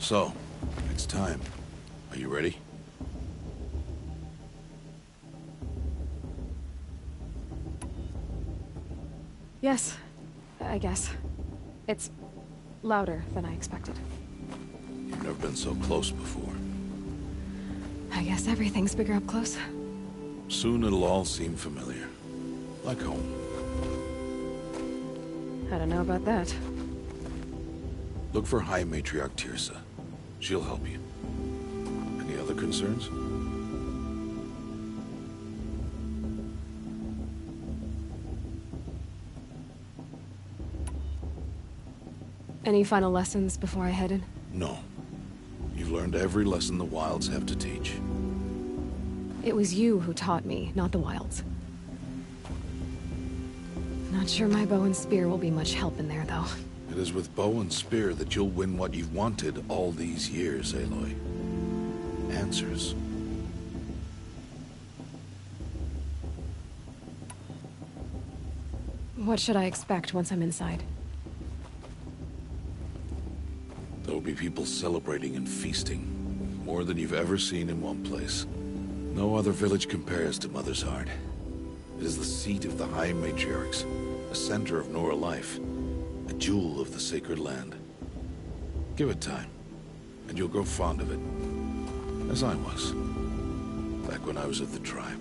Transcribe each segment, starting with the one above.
So, it's time. Are you ready? Yes, I guess. It's louder than I expected. You've never been so close before. I guess everything's bigger up close. Soon it'll all seem familiar. Like home. I don't know about that. Look for High Matriarch Tirsa. She'll help you. Any other concerns? Any final lessons before I head in? No. You've learned every lesson the Wilds have to teach. It was you who taught me, not the Wilds. Not sure my bow and spear will be much help in there, though. It is with bow and spear that you'll win what you've wanted all these years, Aloy. Answers. What should I expect once I'm inside? There'll be people celebrating and feasting. More than you've ever seen in one place. No other village compares to Mother's Heart. It is the seat of the High Matriarchs, a center of Nora life, a jewel of the sacred land. Give it time, and you'll grow fond of it. As I was, back when I was at the tribe.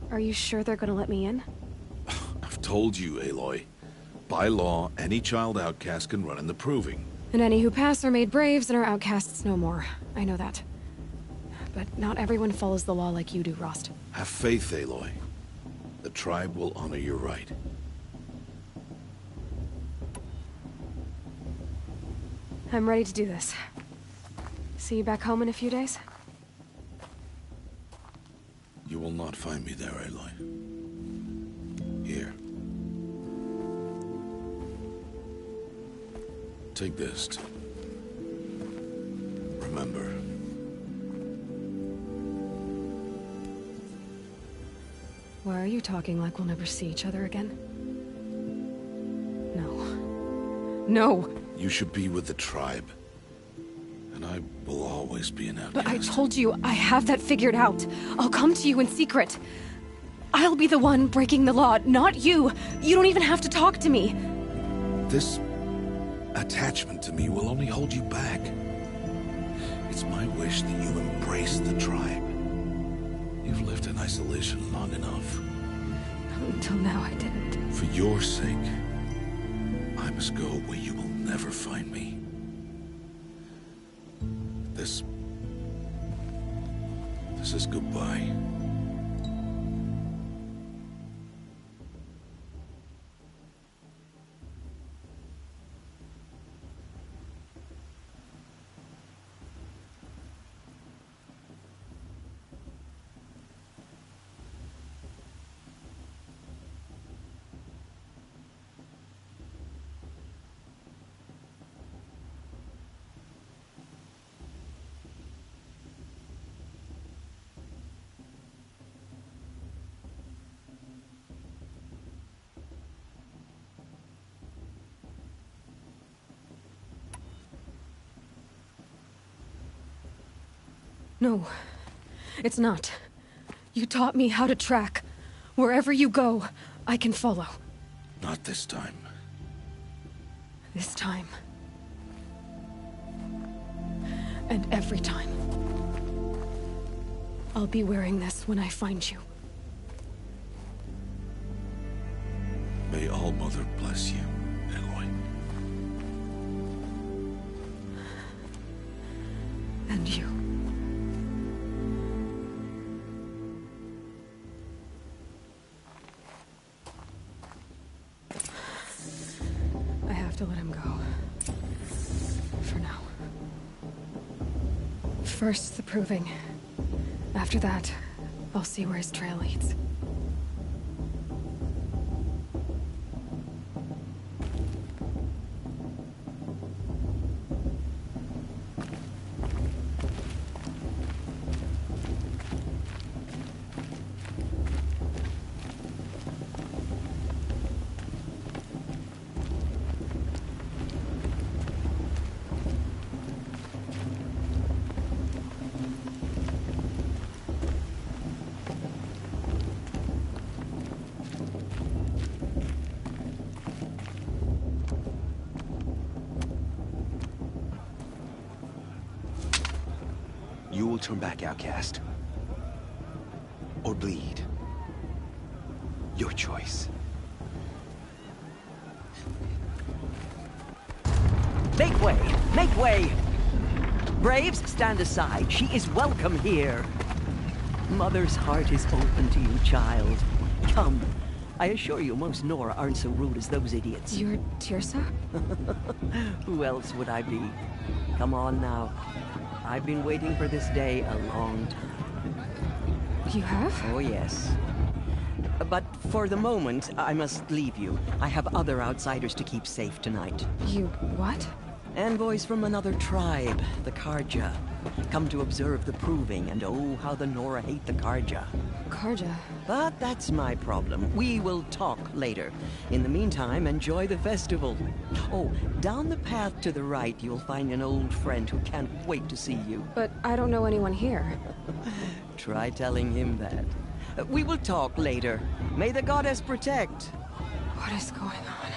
Are you sure they're gonna let me in? I've told you, Aloy. By law, any child outcast can run in the Proving. And any who pass are made braves and are outcasts no more. I know that. But not everyone follows the law like you do, Rost. Have faith, Aloy. The tribe will honor your right. I'm ready to do this. See you back home in a few days? You will not find me there, Aloy. Here. Take this to remember. Why are you talking like we'll never see each other again? No. No! You should be with the tribe. And I will always be an outcast. But I told you, I have that figured out. I'll come to you in secret. I'll be the one breaking the law, not you. You don't even have to talk to me. This attachment to me will only hold you back. It's my wish that you embrace the tribe. You've lived in isolation long enough. Until now, I didn't. For your sake, I must go where you will never find me. This is goodbye. No, it's not. You taught me how to track. Wherever you go, I can follow. Not this time. This time. And every time. I'll be wearing this when I find you. May All Mother bless you, Aloy. And you. I have to let him go. For now. First, the Proving. After that, I'll see where his trail leads. You will turn back, outcast. Or bleed. Your choice. Make way! Make way! Braves, stand aside. She is welcome here. Mother's heart is open to you, child. Come, I assure you, most Nora aren't so rude as those idiots. You're Tirsa? Who else would I be? Come on now. I've been waiting for this day a long time. You have? Oh, yes. But for the moment, I must leave you. I have other outsiders to keep safe tonight. You what? Envoys from another tribe, the Karja. Come to observe the proving, and oh, how the Nora hate the Karja. Karja. But that's my problem. We will talk later. In the meantime, enjoy the festival. Oh, down the path to the right, you'll find an old friend who can't wait to see you. But I don't know anyone here. Try telling him that. We will talk later. May the goddess protect. What is going on?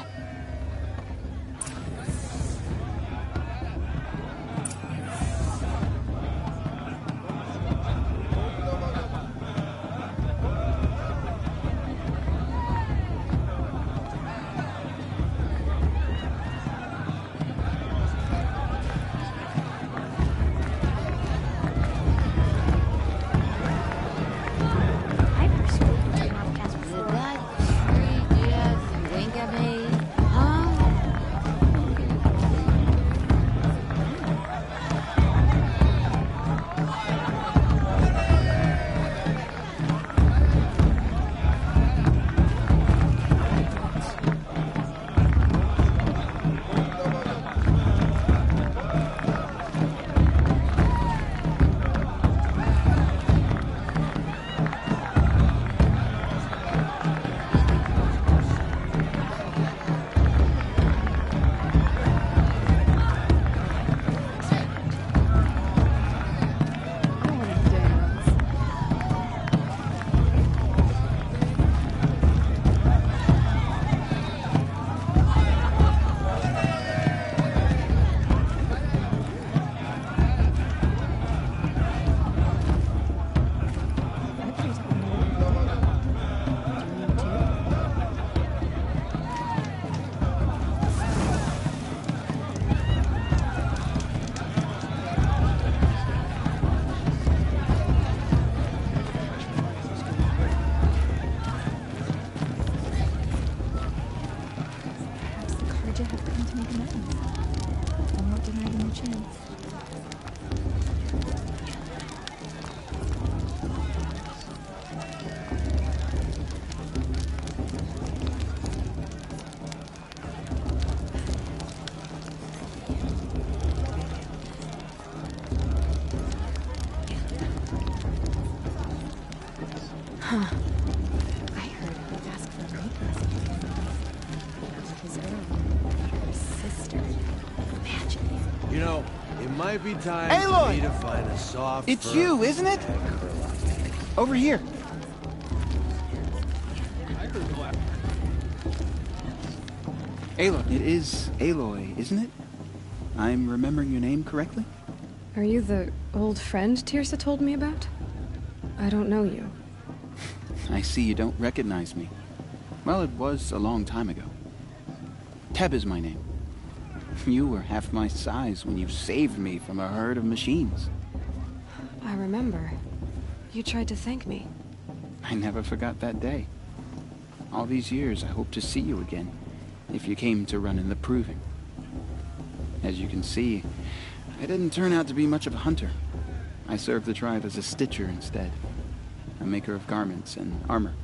Huh. I heard he'd ask for papers. His Earl, his sister. Imagine. You know, it might be time Aloy! for me to find a soft. It's you, isn't it? Over here. Aloy. It is Aloy, isn't it? I'm remembering your name correctly? Are you the old friend Tirsa told me about? I don't know you. I see you don't recognize me. Well, it was a long time ago. Teb is my name. You were half my size when you saved me from a herd of machines. I remember. You tried to thank me. I never forgot that day. All these years, I hope to see you again, if you came to run in the proving. As you can see, I didn't turn out to be much of a hunter. I served the tribe as a stitcher instead, a maker of garments and armor.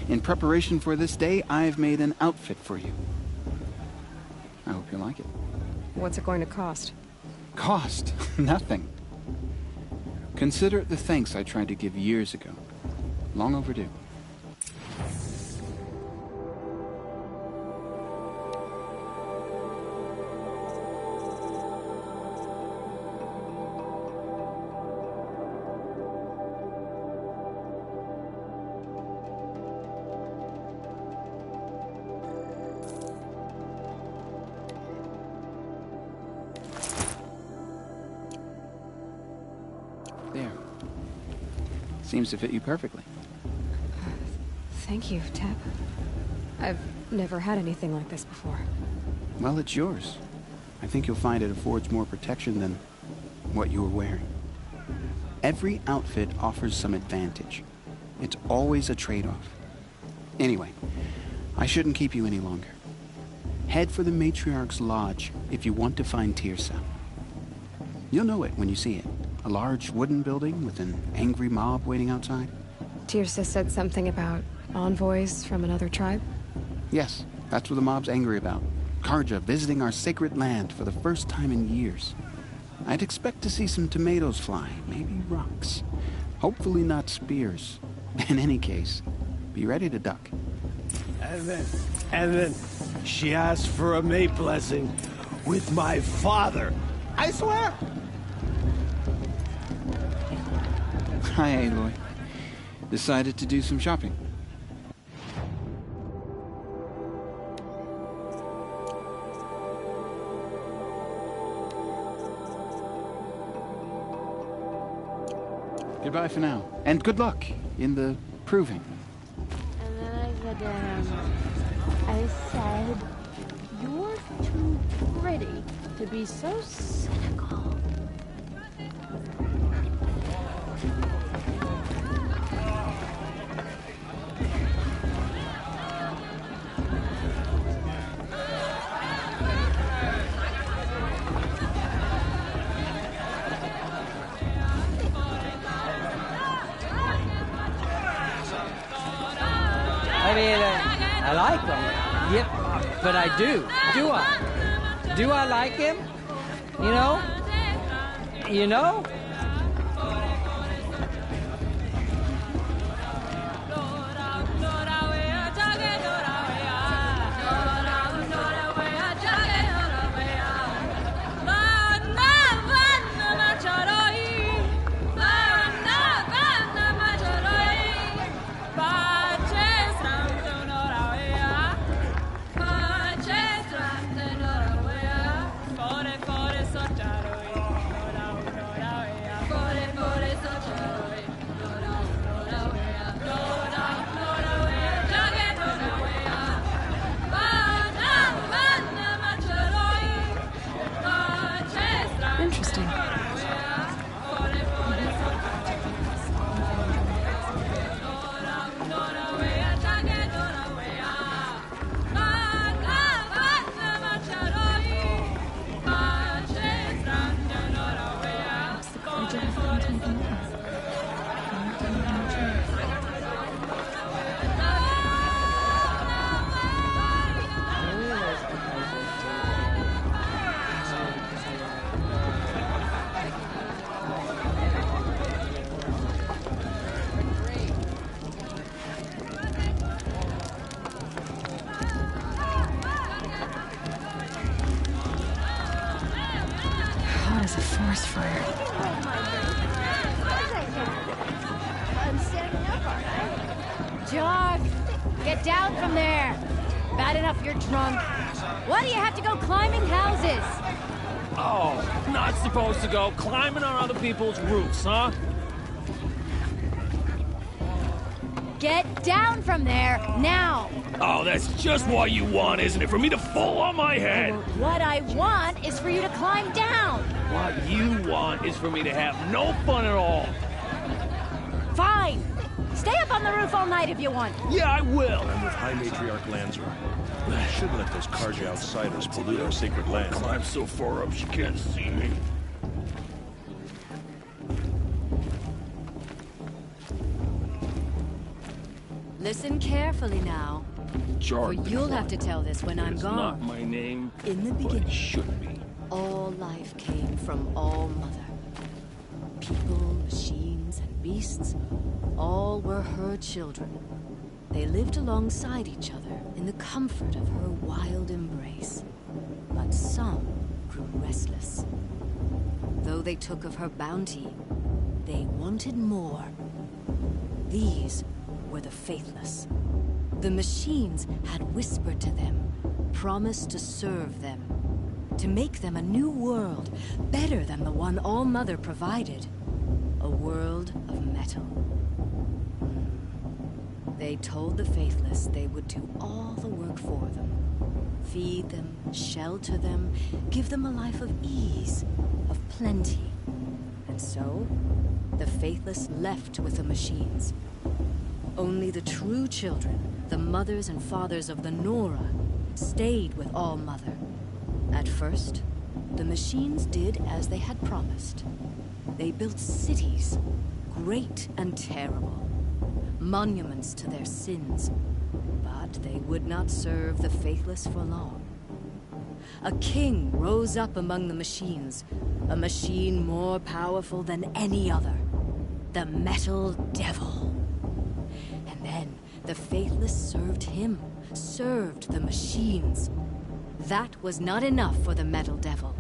In preparation for this day, I've made an outfit for you. I hope you like it. What's it going to cost? Cost? Nothing. Consider it the thanks I tried to give years ago. Long overdue. There. Seems to fit you perfectly. Thank you, Teb. I've never had anything like this before. Well, it's yours. I think you'll find it affords more protection than what you were wearing. Every outfit offers some advantage. It's always a trade-off. Anyway, I shouldn't keep you any longer. Head for the Matriarch's Lodge if you want to find Tirsa. You'll know it when you see it. A large wooden building with an angry mob waiting outside. Tirsa said something about envoys from another tribe? Yes, that's what the mob's angry about. Karja visiting our sacred land for the first time in years. I'd expect to see some tomatoes fly, maybe rocks. Hopefully not spears. In any case, be ready to duck. And then, she asked for a mate blessing with my father. I swear. Hi, Aloy. Decided to do some shopping. Goodbye for now. And good luck in the proving. And then I said, you're too pretty to be so cynical. I mean, I like him. Yep, but I do. Do I? Do I like him? You know? You know? Interesting. Hot as a forest fire. I'm standing up, aren't I? Jock, get down from there. Bad enough you're drunk. Why do you have to go climbing houses? Oh, not supposed to go climbing on other people's roofs, huh? Get down from there, now. Oh, that's just what you want, isn't it? For me to fall on my head. What I want is for you to climb down. What you want is for me to have no fun at all. Fine. Stay up on the roof all night if you want. Yeah, I will. I'm with High Matriarch Lanzer. We shouldn't let those Karja outsiders pollute our sacred land. Climb so far up she can't see me. Listen carefully now. For you'll have to tell this when I'm It's gone. not my name, In the but it beginning, should be. all life came from All Mother. People, machines, and beasts, all were her children. They lived alongside each other in the comfort of her wild embrace. But some grew restless. Though they took of her bounty, they wanted more. These were the faithless. The machines had whispered to them, promised to serve them, to make them a new world, better than the one All Mother provided. A world of metal. They told the faithless they would do all the work for them. Feed them, shelter them, give them a life of ease, of plenty. And so, the faithless left with the machines. Only the true children the mothers and fathers of the Nora stayed with All Mother. At first, the machines did as they had promised. They built cities, great and terrible, monuments to their sins, but they would not serve the faithless for long. A king rose up among the machines, a machine more powerful than any other, the Metal Devil. And then the faithless served him, served the machines. That was not enough for the Metal Devil.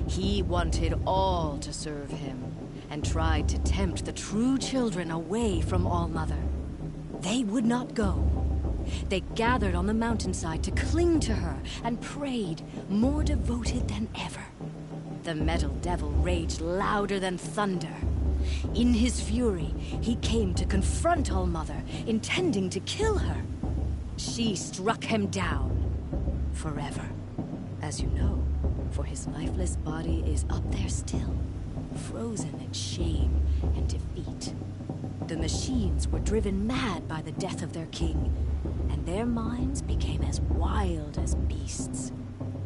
He wanted all to serve him, and tried to tempt the true children away from All Mother. They would not go. They gathered on the mountainside to cling to her and prayed, more devoted than ever. The Metal Devil raged louder than thunder. In his fury, he came to confront All Mother, intending to kill her. She struck him down. Forever. As you know, for his lifeless body is up there still, frozen in shame and defeat. The machines were driven mad by the death of their king, and their minds became as wild as beasts.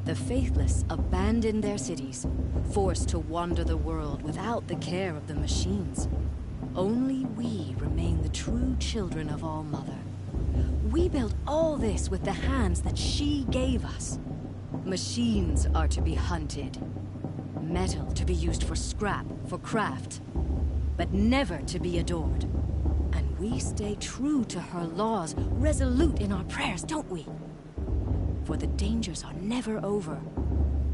The faithless abandoned their cities, forced to wander the world without the care of the machines. Only we remain the true children of All Mother. We built all this with the hands that she gave us. Machines are to be hunted. Metal to be used for scrap, for craft. But never to be adored. And we stay true to her laws, resolute in our prayers, don't we? For the dangers are never over.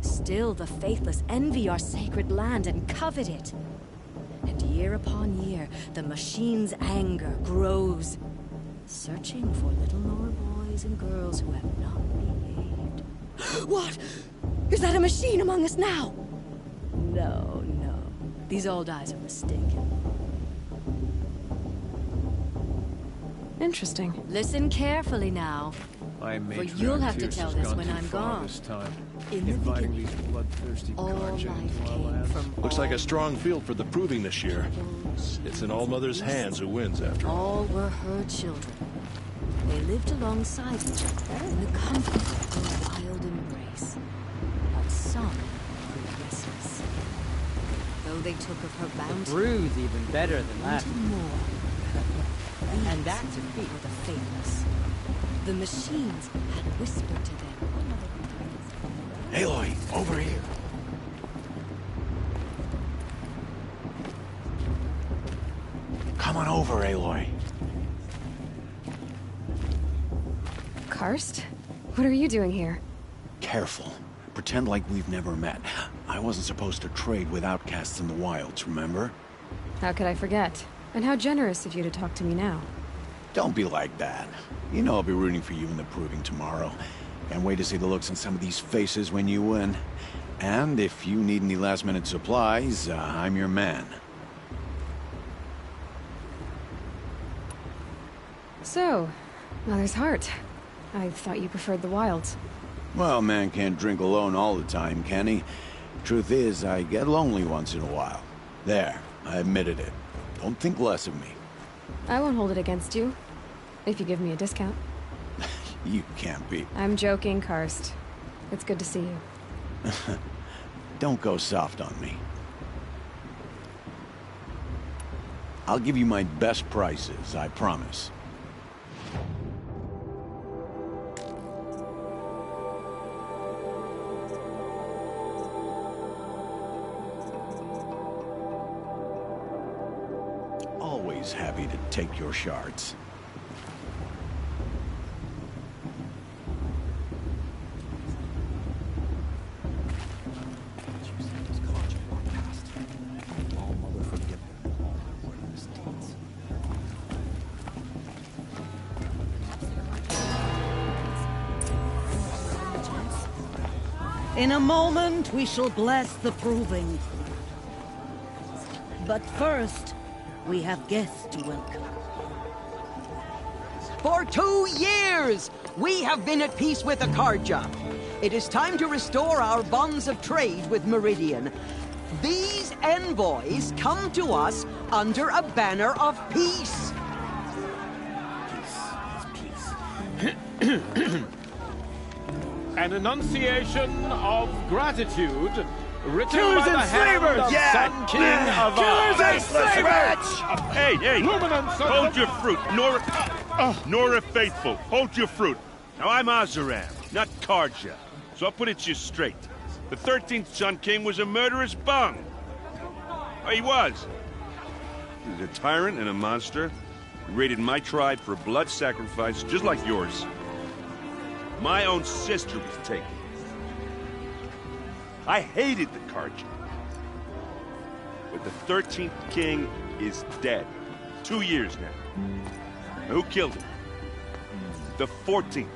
Still the faithless envy our sacred land and covet it. And year upon year, the machine's anger grows, searching for little Nora boys and girls who have not behaved. What? Is that a machine among us now? No, no. These old eyes are mistaken. Interesting. Listen carefully now. My For you'll have to tell this when I'm gone. This time. In the Inviting beginning, these bloodthirsty all carja life into our came lands. from Looks like all a strong field for the proving this year. It's in All Mother's hands who wins after all. All were her children. They lived alongside each other in the comfort of her wild embrace. But some grew restless. Though they took of her bounty, Brew's even better than that. wanted more. And that's a feat. For the faithless. The machines had whispered to them. Aloy, over here. Come on over, Aloy. Karst? What are you doing here? Careful. Pretend like we've never met. I wasn't supposed to trade with outcasts in the wilds, remember? How could I forget? And how generous of you to talk to me now. Don't be like that. You know I'll be rooting for you in the proving tomorrow. Can't wait to see the looks on some of these faces when you win. And if you need any last-minute supplies, I'm your man. So, Mother's Heart. I thought you preferred the wilds. Well, man can't drink alone all the time, can he? Truth is, I get lonely once in a while. There, I admitted it. Don't think less of me. I won't hold it against you. If you give me a discount. You can't be. I'm joking, Karst. It's good to see you. Don't go soft on me. I'll give you my best prices, I promise. Always happy to take your shards. In a moment, we shall bless the proving. But first, we have guests to welcome. For 2 years, we have been at peace with the Carja. It is time to restore our bonds of trade with Meridian. These envoys come to us under a banner of peace. Peace. An enunciation of gratitude written Killers by the and hand slavers! of Yeah! Sun King of Killers and slavers! Hey, hey! Luminance of Hold the- your fruit, Nora Faithful. Hold your fruit. Now I'm Azaram, not Karja. So I'll put it to you straight. The 13th Sun King was a murderous bung. Oh, he was. He was a tyrant and a monster. He raided my tribe for a blood sacrifice, just like yours. My own sister was taken. I hated the Karja. But the 13th king is dead. 2 years now. Now, who killed him? The 14th.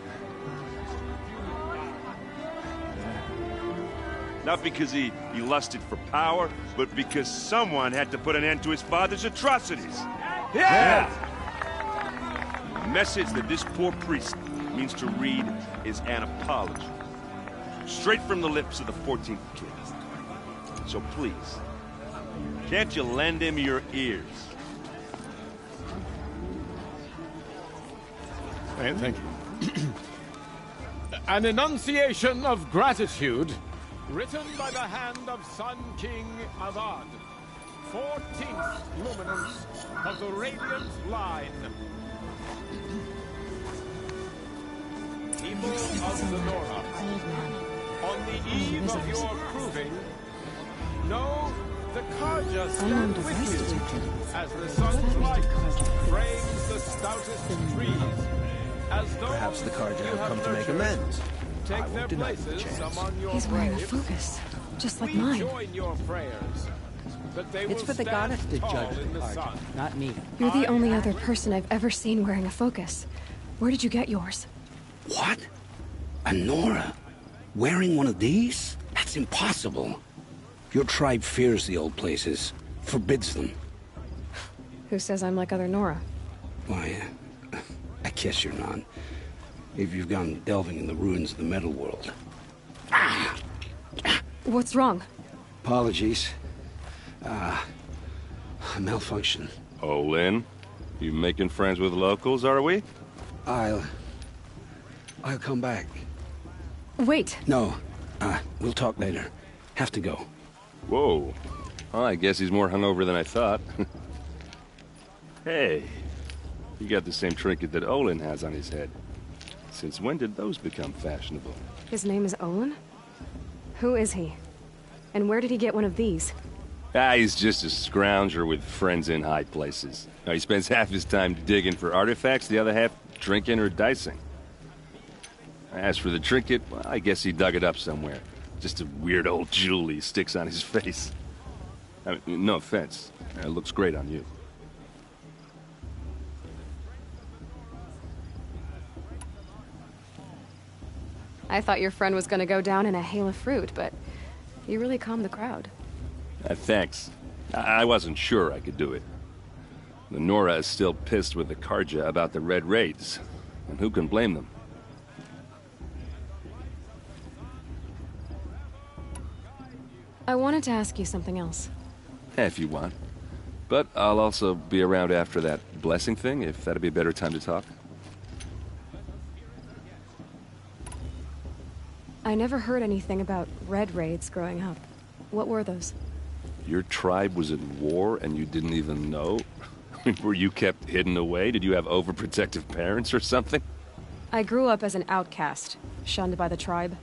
Not because he lusted for power, but because someone had to put an end to his father's atrocities. Yeah! The message that this poor priest means to read is an apology. Straight from the lips of the 14th king. So please, can't you lend him your ears? Thank you. An enunciation of gratitude written by the hand of Sun King Avad, 14th luminance of the Radiant Line. People of the Nora, on the eve of your proving, know the Karja stand with you as the sun's light frames the stoutest trees. As Perhaps the Karja have come to make amends. Take I their won't deny them the places chance. among your He's wearing a braves. focus, just like We mine. join your prayers that they It's will for the stand goddess to tall judge in the the Karja, sun. not me. You're the only other person I've ever seen wearing a focus. Where did you get yours? What? A Nora? Wearing one of these? That's impossible. Your tribe fears the old places, forbids them. Who says I'm like other Nora? Why, I guess you're not. If you've gone delving in the ruins of the metal world. What's wrong? Apologies. A malfunction. Oh, Lynn? You making friends with locals, are we? I'll come back. Wait. No, we'll talk later. Have to go. Whoa. Well, I guess he's more hungover than I thought. Hey, you got the same trinket that Olin has on his head. Since when did those become fashionable? His name is Olin? Who is he? And where did he get one of these? He's just a scrounger with friends in high places. Now, he spends half his time digging for artifacts, the other half drinking or dicing. As for the trinket, well, I guess he dug it up somewhere. Just a weird old jewel he sticks on his face. I mean, no offense. It looks great on you. I thought your friend was gonna go down in a hail of fruit, but you really calmed the crowd. Thanks. I wasn't sure I could do it. The Nora is still pissed with the Karja about the Red Raids. And who can blame them? I wanted to ask you something else. If you want. But I'll also be around after that blessing thing, if that'd be a better time to talk. I never heard anything about red raids growing up. What were those? Your tribe was at war and you didn't even know? Were you kept hidden away? Did you have overprotective parents or something? I grew up as an outcast, shunned by the tribe.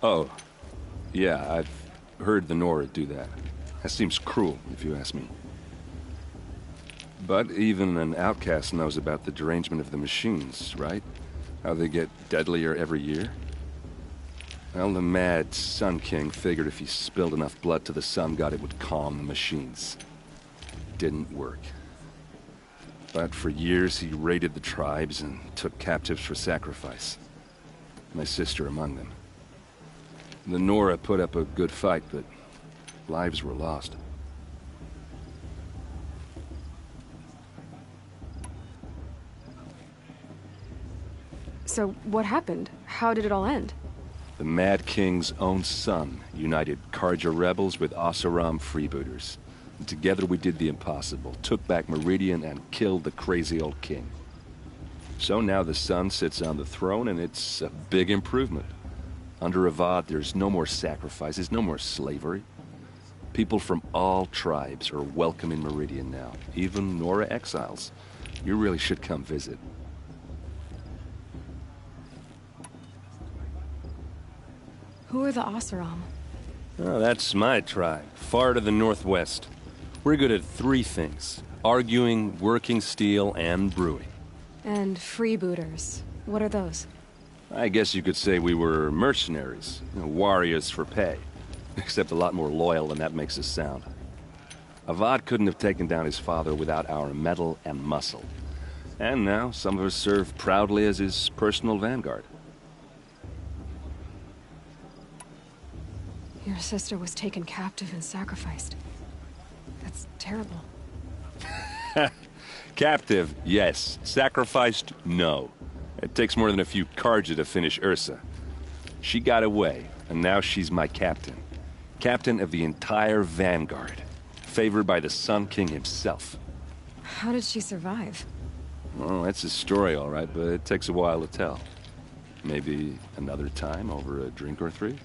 Oh. Yeah, I've heard the Nora do that. That seems cruel, if you ask me. But even an outcast knows about the derangement of the machines, right? How they get deadlier every year? Well, the mad Sun King figured if he spilled enough blood to the Sun God, it would calm the machines. Didn't work. But for years, he raided the tribes and took captives for sacrifice. My sister among them. The Nora put up a good fight, but lives were lost. So, what happened? How did it all end? The Mad King's own son united Karja rebels with Oseram freebooters. And together we did the impossible, took back Meridian and killed the crazy old king. So now the son sits on the throne, and it's a big improvement. Under Avad, there's no more sacrifices, no more slavery. People from all tribes are welcome in Meridian now, even Nora exiles. You really should come visit. Who are the Oseram? Oh, that's my tribe, far to the northwest. We're good at 3 things: arguing, working steel, and brewing. And freebooters. What are those? I guess you could say we were mercenaries, warriors for pay. Except a lot more loyal than that makes us sound. Avad couldn't have taken down his father without our metal and muscle. And now some of us serve proudly as his personal vanguard. Your sister was taken captive and sacrificed. That's terrible. Captive, yes. Sacrificed, no. It takes more than a few Karja to finish Ursa. She got away, and now she's my captain. Captain of the entire Vanguard. Favored by the Sun King himself. How did she survive? Well, that's a story, all right, but it takes a while to tell. Maybe another time over a drink or 3?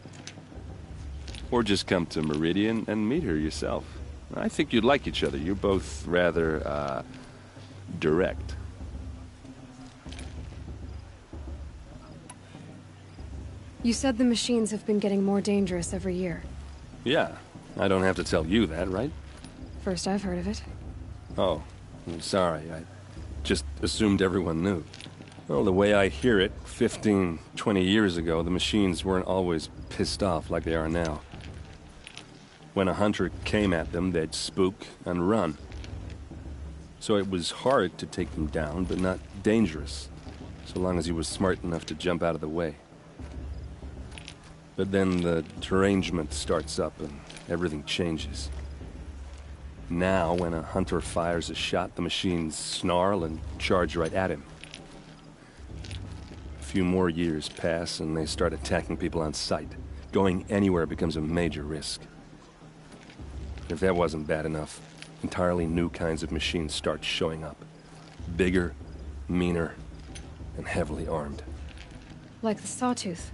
Or just come to Meridian and meet her yourself. I think you'd like each other. You're both rather, direct. You said the machines have been getting more dangerous every year. Yeah, I don't have to tell you that, right? First I've heard of it. Oh, I'm sorry. I just assumed everyone knew. Well, the way I hear it, 15, 20 years ago, the machines weren't always pissed off like they are now. When a hunter came at them, they'd spook and run. So it was hard to take them down, but not dangerous, so long as he was smart enough to jump out of the way. But then the derangement starts up and everything changes. Now, when a hunter fires a shot, the machines snarl and charge right at him. A few more years pass and they start attacking people on sight. Going anywhere becomes a major risk. If that wasn't bad enough, entirely new kinds of machines start showing up. Bigger, meaner, and heavily armed. Like the Sawtooth.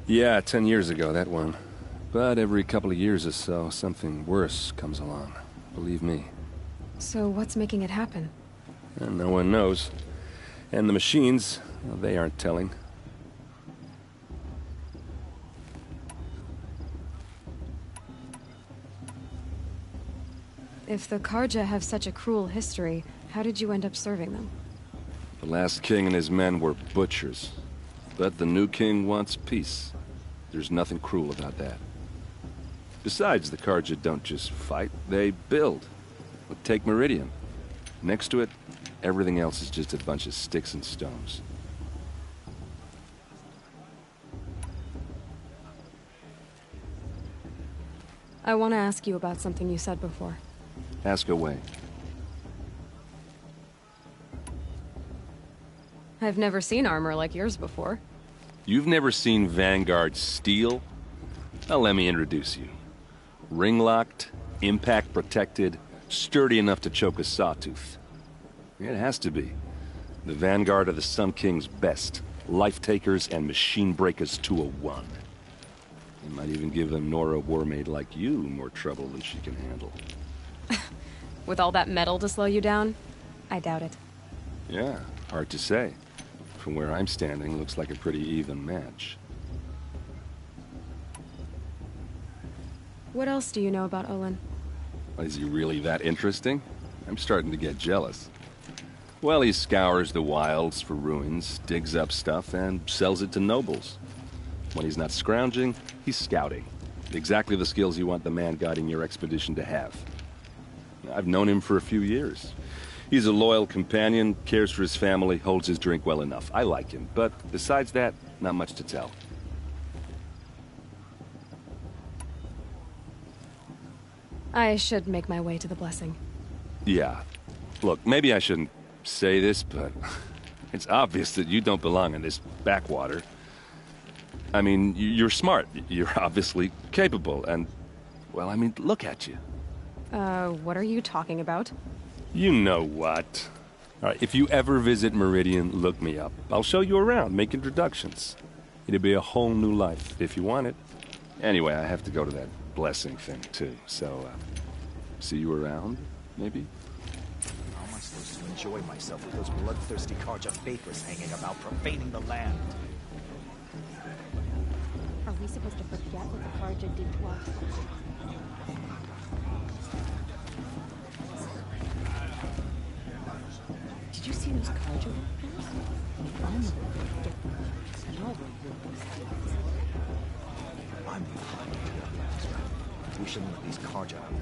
Yeah, 10 years ago, that one. But every couple of years or so, something worse comes along. Believe me. So what's making it happen? And no one knows. And the machines, well, they aren't telling. If the Karja have such a cruel history, how did you end up serving them? The last king and his men were butchers. But the new king wants peace. There's nothing cruel about that. Besides, the Karja don't just fight, they build. But take Meridian. Next to it, everything else is just a bunch of sticks and stones. I want to ask you about something you said before. Ask away. I've never seen armor like yours before. You've never seen Vanguard steel? Well, let me introduce you. Ring-locked, impact-protected, sturdy enough to choke a sawtooth. It has to be. The Vanguard are the Sun King's best. Life-takers and machine-breakers to a one. They might even give a Nora warmaid like you more trouble than she can handle. With all that metal to slow you down? I doubt it. Yeah, hard to say. From where I'm standing, looks like a pretty even match. What else do you know about Olin? Is he really that interesting? I'm starting to get jealous. Well, he scours the wilds for ruins, digs up stuff, and sells it to nobles. When he's not scrounging, he's scouting. Exactly the skills you want the man guiding your expedition to have. I've known him for a few years. He's a loyal companion, cares for his family, holds his drink well enough. I like him, but besides that, not much to tell. I should make my way to the blessing. Yeah. Look, maybe I shouldn't say this, but it's obvious that you don't belong in this backwater. I mean, you're smart. You're obviously capable, and, well, I mean, look at you. What are you talking about? You know what. All right, if you ever visit Meridian, look me up. I'll show you around, make introductions. It'll be a whole new life, if you want it. Anyway, I have to go to that blessing thing, too. So, see you around, maybe? How am I supposed to enjoy myself with those bloodthirsty Karja vapors hanging about, profaning the land? Are we supposed to forget what the Karja did to us? Did you see those Karja weapons? I'm the one who get them. Y'all were ruthless. I'm the hunter. We shouldn't let these Karja out.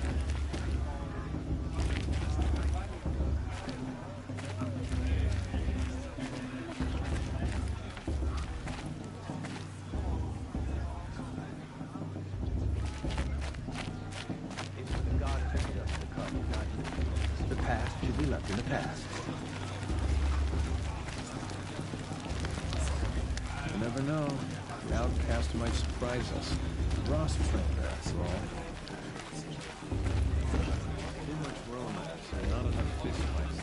The past should be left in the past. You never know. The outcast might surprise us. Ross friend, after all. Too much romance and not enough fist fights.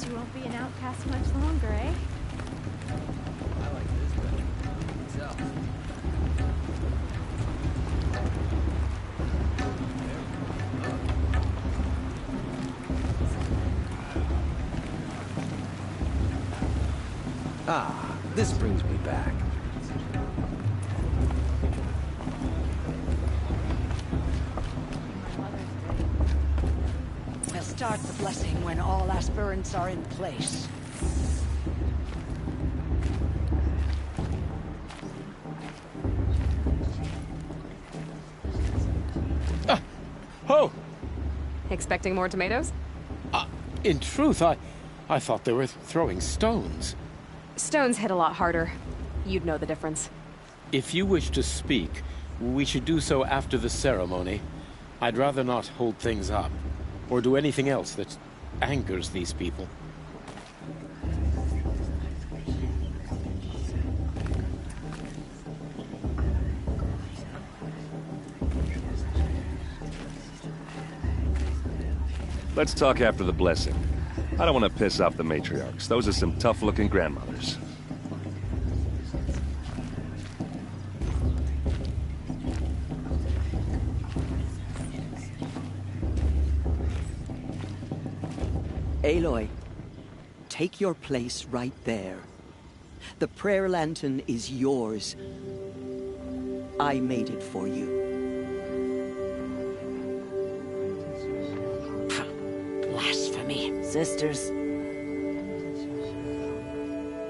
You won't be an outcast much longer, eh? I like this better. So. Ah, this brings me back. We'll start the blessing when all aspirants are in place. Oh! Expecting more tomatoes? In truth, I thought they were throwing stones. Stones hit a lot harder. You'd know the difference. If you wish to speak, we should do so after the ceremony. I'd rather not hold things up, or do anything else that angers these people. Let's talk after the blessing. I don't want to piss off the matriarchs. Those are some tough-looking grandmothers. Aloy, take your place right there. The prayer lantern is yours. I made it for you. Blasphemy, sisters.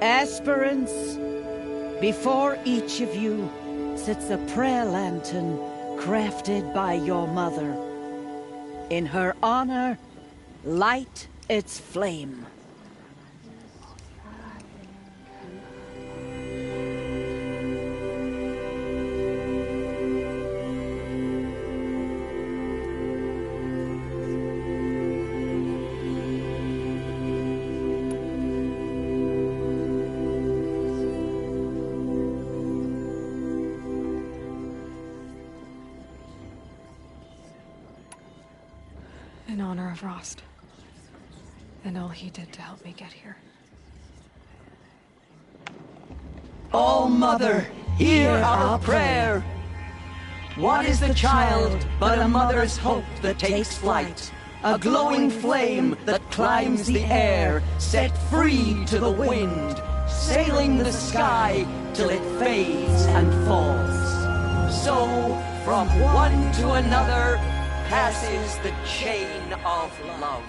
Aspirants, before each of you sits a prayer lantern crafted by your mother. In her honor, light its flame. In honor of Rost. And all he did to help me get here. Oh, Mother, hear our prayer. What is the child but a mother's hope that takes flight? A glowing flame that climbs the air, set free to the wind, sailing the sky till it fades and falls. So, from one to another, passes the chain of love.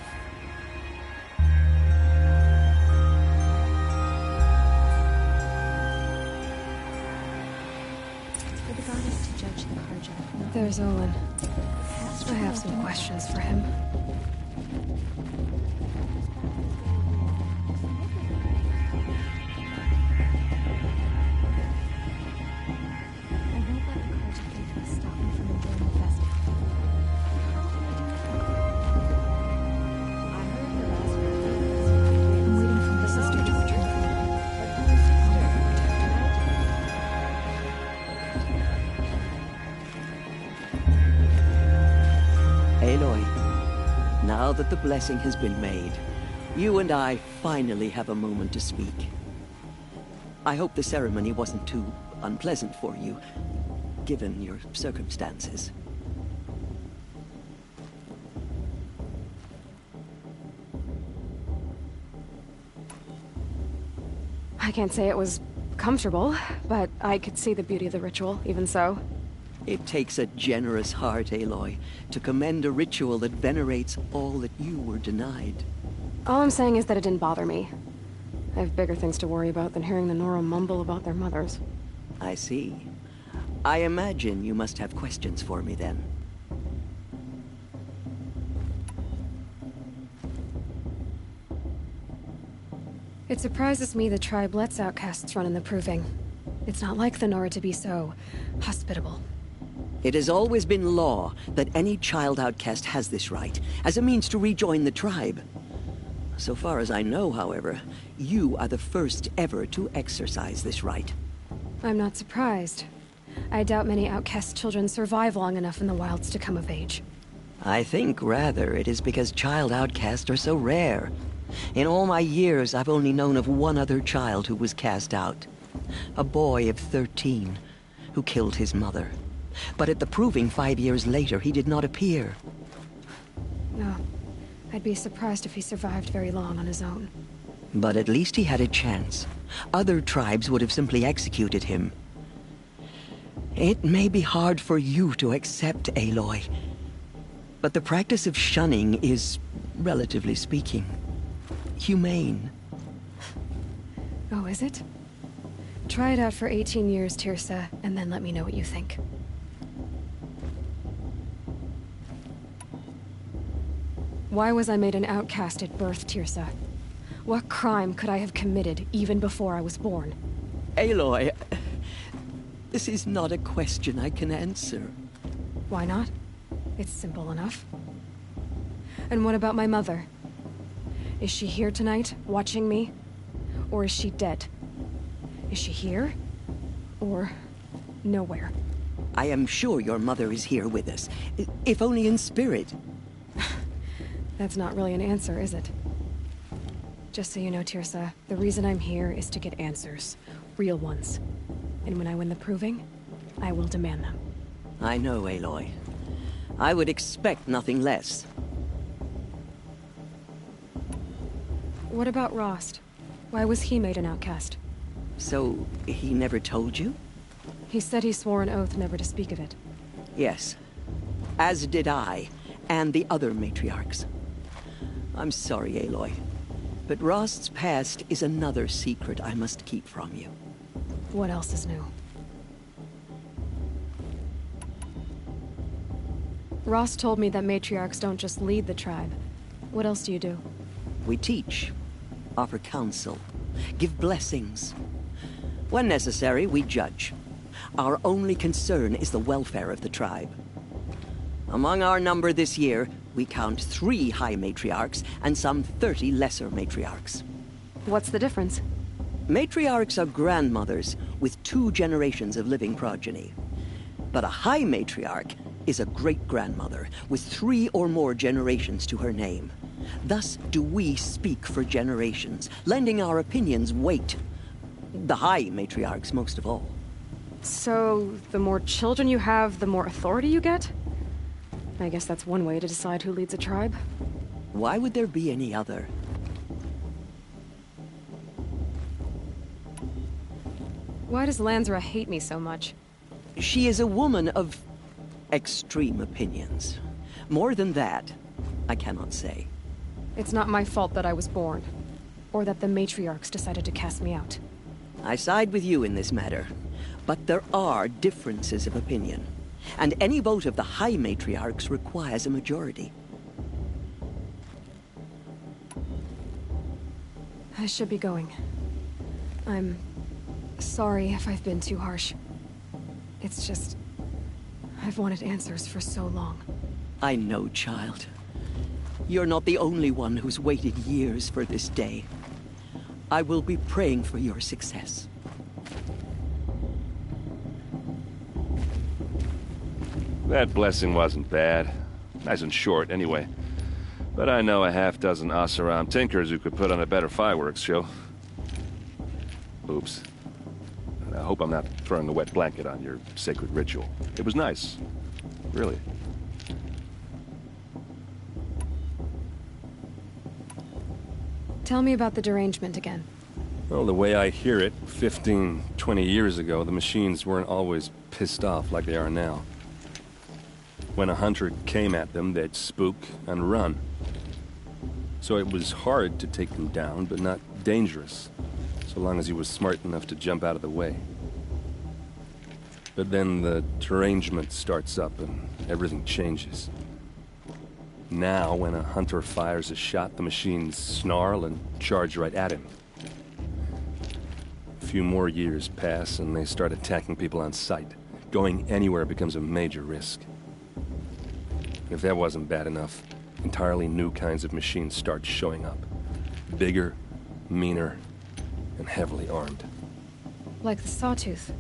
for the goddess to judge the Karja. There's Olin. I have some questions for him. Now that the blessing has been made, you and I finally have a moment to speak. I hope the ceremony wasn't too unpleasant for you, given your circumstances. I can't say it was comfortable, but I could see the beauty of the ritual, even so. It takes a generous heart, Aloy, to commend a ritual that venerates all that you were denied. All I'm saying is that it didn't bother me. I have bigger things to worry about than hearing the Nora mumble about their mothers. I see. I imagine you must have questions for me then. It surprises me the tribe lets outcasts run in the Proving. It's not like the Nora to be so hospitable. It has always been law that any child outcast has this right, as a means to rejoin the tribe. So far as I know, however, you are the first ever to exercise this right. I'm not surprised. I doubt many outcast children survive long enough in the wilds to come of age. I think, rather, it is because child outcasts are so rare. In all my years, I've only known of one other child who was cast out. A boy of 13, who killed his mother. But at the Proving 5 years later, he did not appear. No. I'd be surprised if he survived very long on his own. But at least he had a chance. Other tribes would have simply executed him. It may be hard for you to accept, Aloy. But the practice of shunning is, relatively speaking, humane. Oh, is it? Try it out for 18 years, Tirsa, and then let me know what you think. Why was I made an outcast at birth, Tirsa? What crime could I have committed even before I was born? Aloy, this is not a question I can answer. Why not? It's simple enough. And what about my mother? Is she here tonight, watching me? Or is she dead? Is she here? Or nowhere? I am sure your mother is here with us, if only in spirit. That's not really an answer, is it? Just so you know, Tirsa, the reason I'm here is to get answers. Real ones. And when I win the Proving, I will demand them. I know, Aloy. I would expect nothing less. What about Rost? Why was he made an outcast? So, he never told you? He said he swore an oath never to speak of it. Yes. As did I, and the other matriarchs. I'm sorry, Aloy, but Rost's past is another secret I must keep from you. What else is new? Rost told me that matriarchs don't just lead the tribe. What else do you do? We teach, offer counsel, give blessings. When necessary, we judge. Our only concern is the welfare of the tribe. Among our number this year, we count 3 high matriarchs and some 30 lesser matriarchs. What's the difference? Matriarchs are grandmothers with 2 generations of living progeny. But a high matriarch is a great-grandmother with 3 or more generations to her name. Thus do we speak for generations, lending our opinions weight. The high matriarchs most of all. So, the more children you have, the more authority you get? I guess that's one way to decide who leads a tribe. Why would there be any other? Why does Lansra hate me so much? She is a woman of extreme opinions. More than that, I cannot say. It's not my fault that I was born. Or that the matriarchs decided to cast me out. I side with you in this matter. But there are differences of opinion, and any vote of the High Matriarchs requires a majority. I should be going. I'm sorry if I've been too harsh. It's just... I've wanted answers for so long. I know, child. You're not the only one who's waited years for this day. I will be praying for your success. That blessing wasn't bad. Nice and short, anyway. But I know a half-dozen Oseram tinkers who could put on a better fireworks show. Oops. I hope I'm not throwing a wet blanket on your sacred ritual. It was nice. Really. Tell me about the derangement again. Well, the way I hear it, 15, 20 years ago, the machines weren't always pissed off like they are now. When a hunter came at them, they'd spook and run. So it was hard to take them down, but not dangerous, so long as he was smart enough to jump out of the way. But then the derangement starts up and everything changes. Now, when a hunter fires a shot, the machines snarl and charge right at him. A few more years pass and they start attacking people on sight. Going anywhere becomes a major risk. If that wasn't bad enough, entirely new kinds of machines start showing up. Bigger, meaner, and heavily armed. Like the Sawtooth.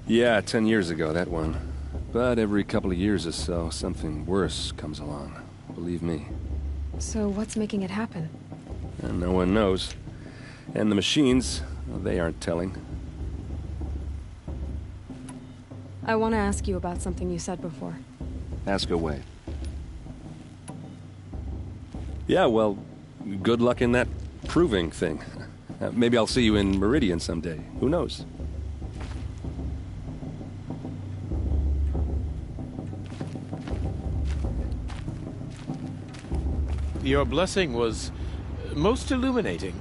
Yeah, 10 years ago, that one. But every couple of years or so, something worse comes along. Believe me. So what's making it happen? And no one knows. And the machines, well, they aren't telling. I want to ask you about something you said before. Ask away. Yeah, well, good luck in that proving thing. Maybe I'll see you in Meridian someday. Who knows? Your blessing was most illuminating.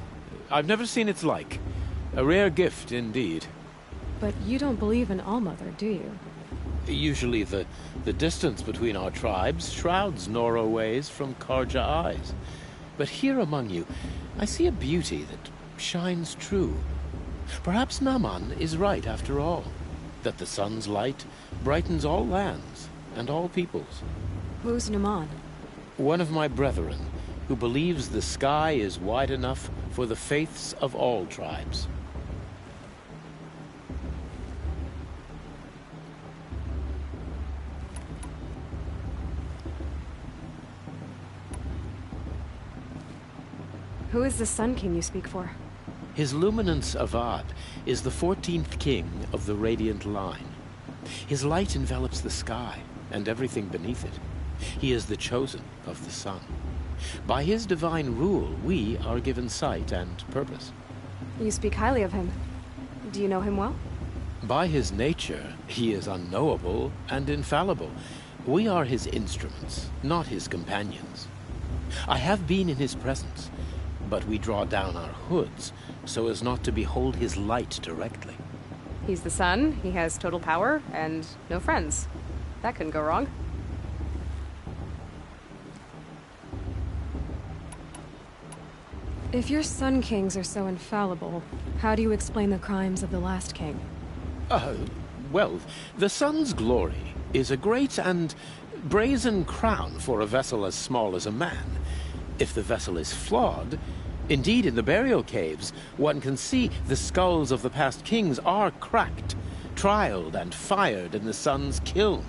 I've never seen its like. A rare gift indeed. But you don't believe in Allmother, do you? Usually the distance between our tribes shrouds Nora ways from Karja eyes. But here among you, I see a beauty that shines true. Perhaps Naman is right after all, that the sun's light brightens all lands and all peoples. Who's Naman? One of my brethren, who believes the sky is wide enough for the faiths of all tribes. Who is the Sun King you speak for? His Luminance Avad is the 14th king of the Radiant Line. His light envelops the sky and everything beneath it. He is the chosen of the sun. By his divine rule, we are given sight and purpose. You speak highly of him. Do you know him well? By his nature, he is unknowable and infallible. We are his instruments, not his companions. I have been in his presence, but we draw down our hoods so as not to behold his light directly. He's the sun, he has total power, and no friends. That couldn't go wrong. If your Sun Kings are so infallible, how do you explain the crimes of the last king? Well, the sun's glory is a great and brazen crown for a vessel as small as a man. If the vessel is flawed, indeed in the burial caves, one can see the skulls of the past kings are cracked, trialed and fired in the sun's kiln.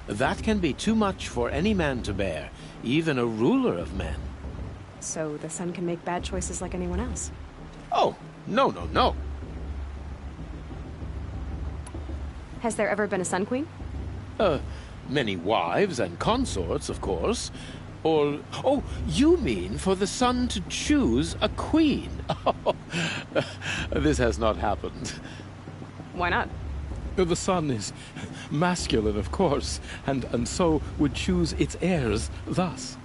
That can be too much for any man to bear, even a ruler of men. So the sun can make bad choices like anyone else? Oh, no, no, no. Has there ever been a Sun Queen? Many wives and consorts, of course. Or, oh, you mean for the sun to choose a queen? This has not happened. Why not? The sun is masculine, of course, and so would choose its heirs thus.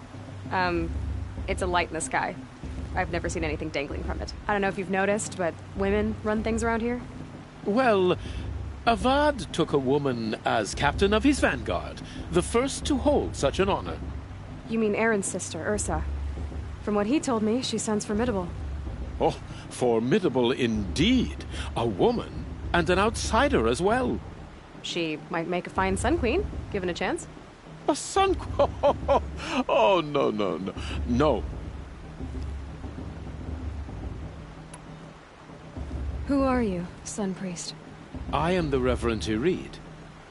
It's a light in the sky. I've never seen anything dangling from it. I don't know if you've noticed, but women run things around here. Well, Avad took a woman as captain of his vanguard, the first to hold such an honor. You mean Aaron's sister, Ursa. From what he told me, she sounds formidable. Oh, formidable indeed. A woman, and an outsider as well. She might make a fine Sun Queen, given a chance. A Sun Queen? Oh, no, no, no. No. Who are you, Sun Priest? I am the Reverend Irid.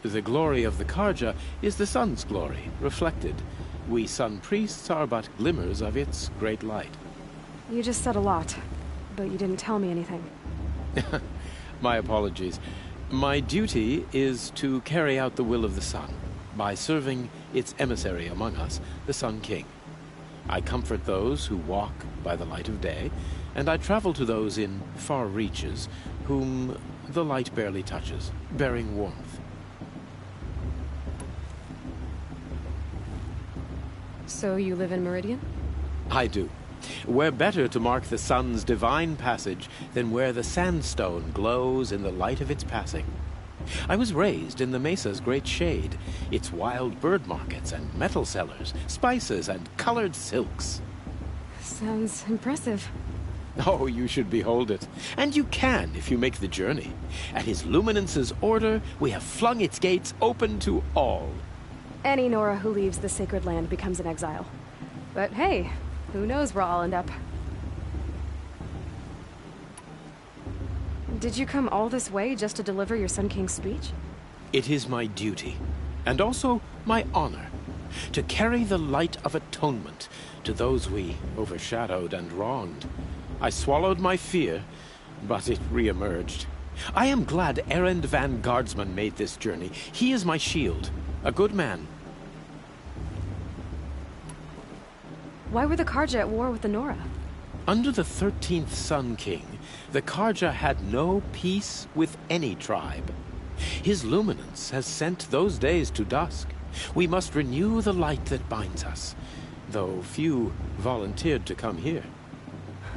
The glory of the Karja is the sun's glory, reflected. We Sun Priests are but glimmers of its great light. You just said a lot, but you didn't tell me anything. My apologies. My duty is to carry out the will of the sun, by serving its emissary among us, the Sun King. I comfort those who walk by the light of day, and I travel to those in far reaches, whom the light barely touches, bearing warmth. So you live in Meridian? I do. Where better to mark the sun's divine passage than where the sandstone glows in the light of its passing? I was raised in the mesa's great shade, its wild bird markets and metal cellars, spices and colored silks. Sounds impressive. Oh, you should behold it. And you can if you make the journey. At His Luminance's order, we have flung its gates open to all. Any Nora who leaves the sacred land becomes an exile. But hey, who knows where I'll end up. Did you come all this way just to deliver your Sun King's speech? It is my duty, and also my honor, to carry the light of atonement to those we overshadowed and wronged. I swallowed my fear, but it re-emerged. I am glad Erend Van Guardsman made this journey. He is my shield, a good man. Why were the Karja at war with the Nora? Under the 13th Sun King, the Karja had no peace with any tribe. His luminance has sent those days to dusk. We must renew the light that binds us, though few volunteered to come here.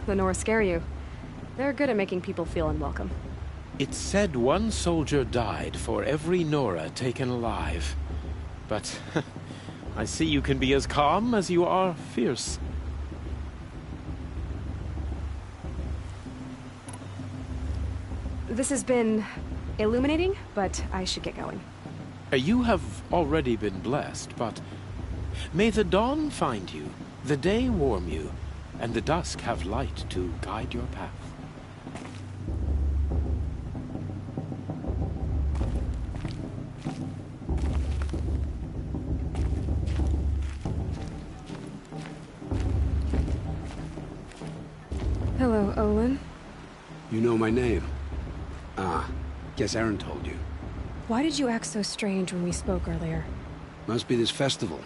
The Nora scare you. They're good at making people feel unwelcome. It's said one soldier died for every Nora taken alive. But I see you can be as calm as you are fierce. This has been illuminating, but I should get going. You have already been blessed, but may the dawn find you, the day warm you, and the dusk have light to guide your path. Hello, Olin. You know my name? Ah, guess Aaron told you. Why did you act so strange when we spoke earlier? Must be this festival.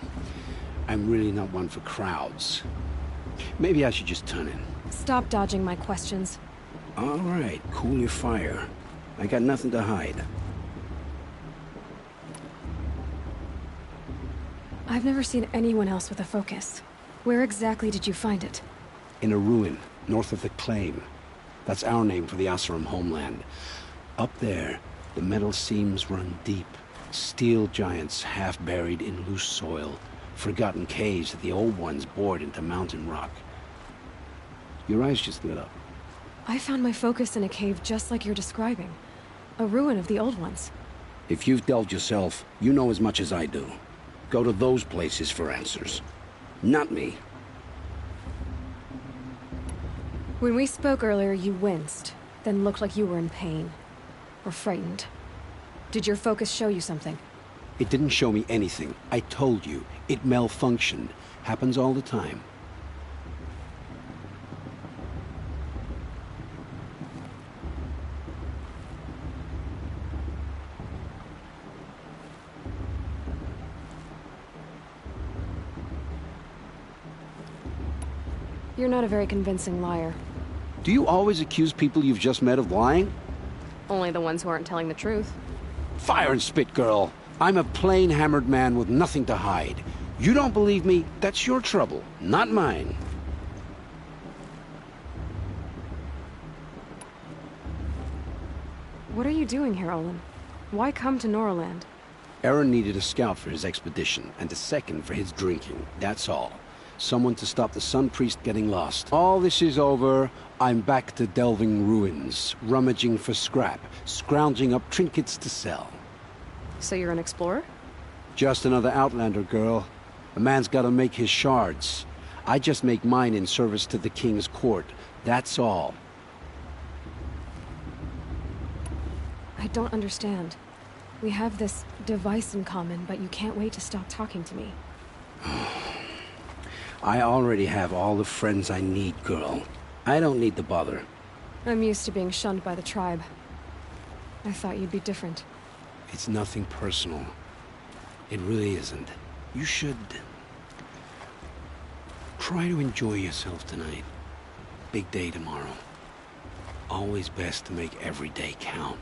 I'm really not one for crowds. Maybe I should just turn in. Stop dodging my questions. All right, cool your fire. I got nothing to hide. I've never seen anyone else with a focus. Where exactly did you find it? In a ruin, north of the Claim. That's our name for the Asuram homeland. Up there, the metal seams run deep. Steel giants half buried in loose soil. Forgotten caves that the old ones bored into mountain rock. Your eyes just lit up. I found my focus in a cave just like you're describing. A ruin of the old ones. If you've delved yourself, you know as much as I do. Go to those places for answers. Not me. When we spoke earlier, you winced, then looked like you were in pain. Or frightened. Did your focus show you something? It didn't show me anything. I told you. It malfunctioned. Happens all the time. You're not a very convincing liar. Do you always accuse people you've just met of lying? Only the ones who aren't telling the truth. Fire and spit, girl. I'm a plain hammered man with nothing to hide. You don't believe me? That's your trouble, not mine. What are you doing here, Olin? Why come to Norland? Aaron needed a scout for his expedition, and a second for his drinking. That's all. Someone to stop the Sun Priest getting lost. All this is over. I'm back to delving ruins, rummaging for scrap, scrounging up trinkets to sell. So you're an explorer? Just another Outlander, girl. A man's gotta make his shards. I just make mine in service to the King's court. That's all. I don't understand. We have this device in common, but you can't wait to stop talking to me. I already have all the friends I need, girl. I don't need the bother. I'm used to being shunned by the tribe. I thought you'd be different. It's nothing personal. It really isn't. You should... try to enjoy yourself tonight. Big day tomorrow. Always best to make every day count.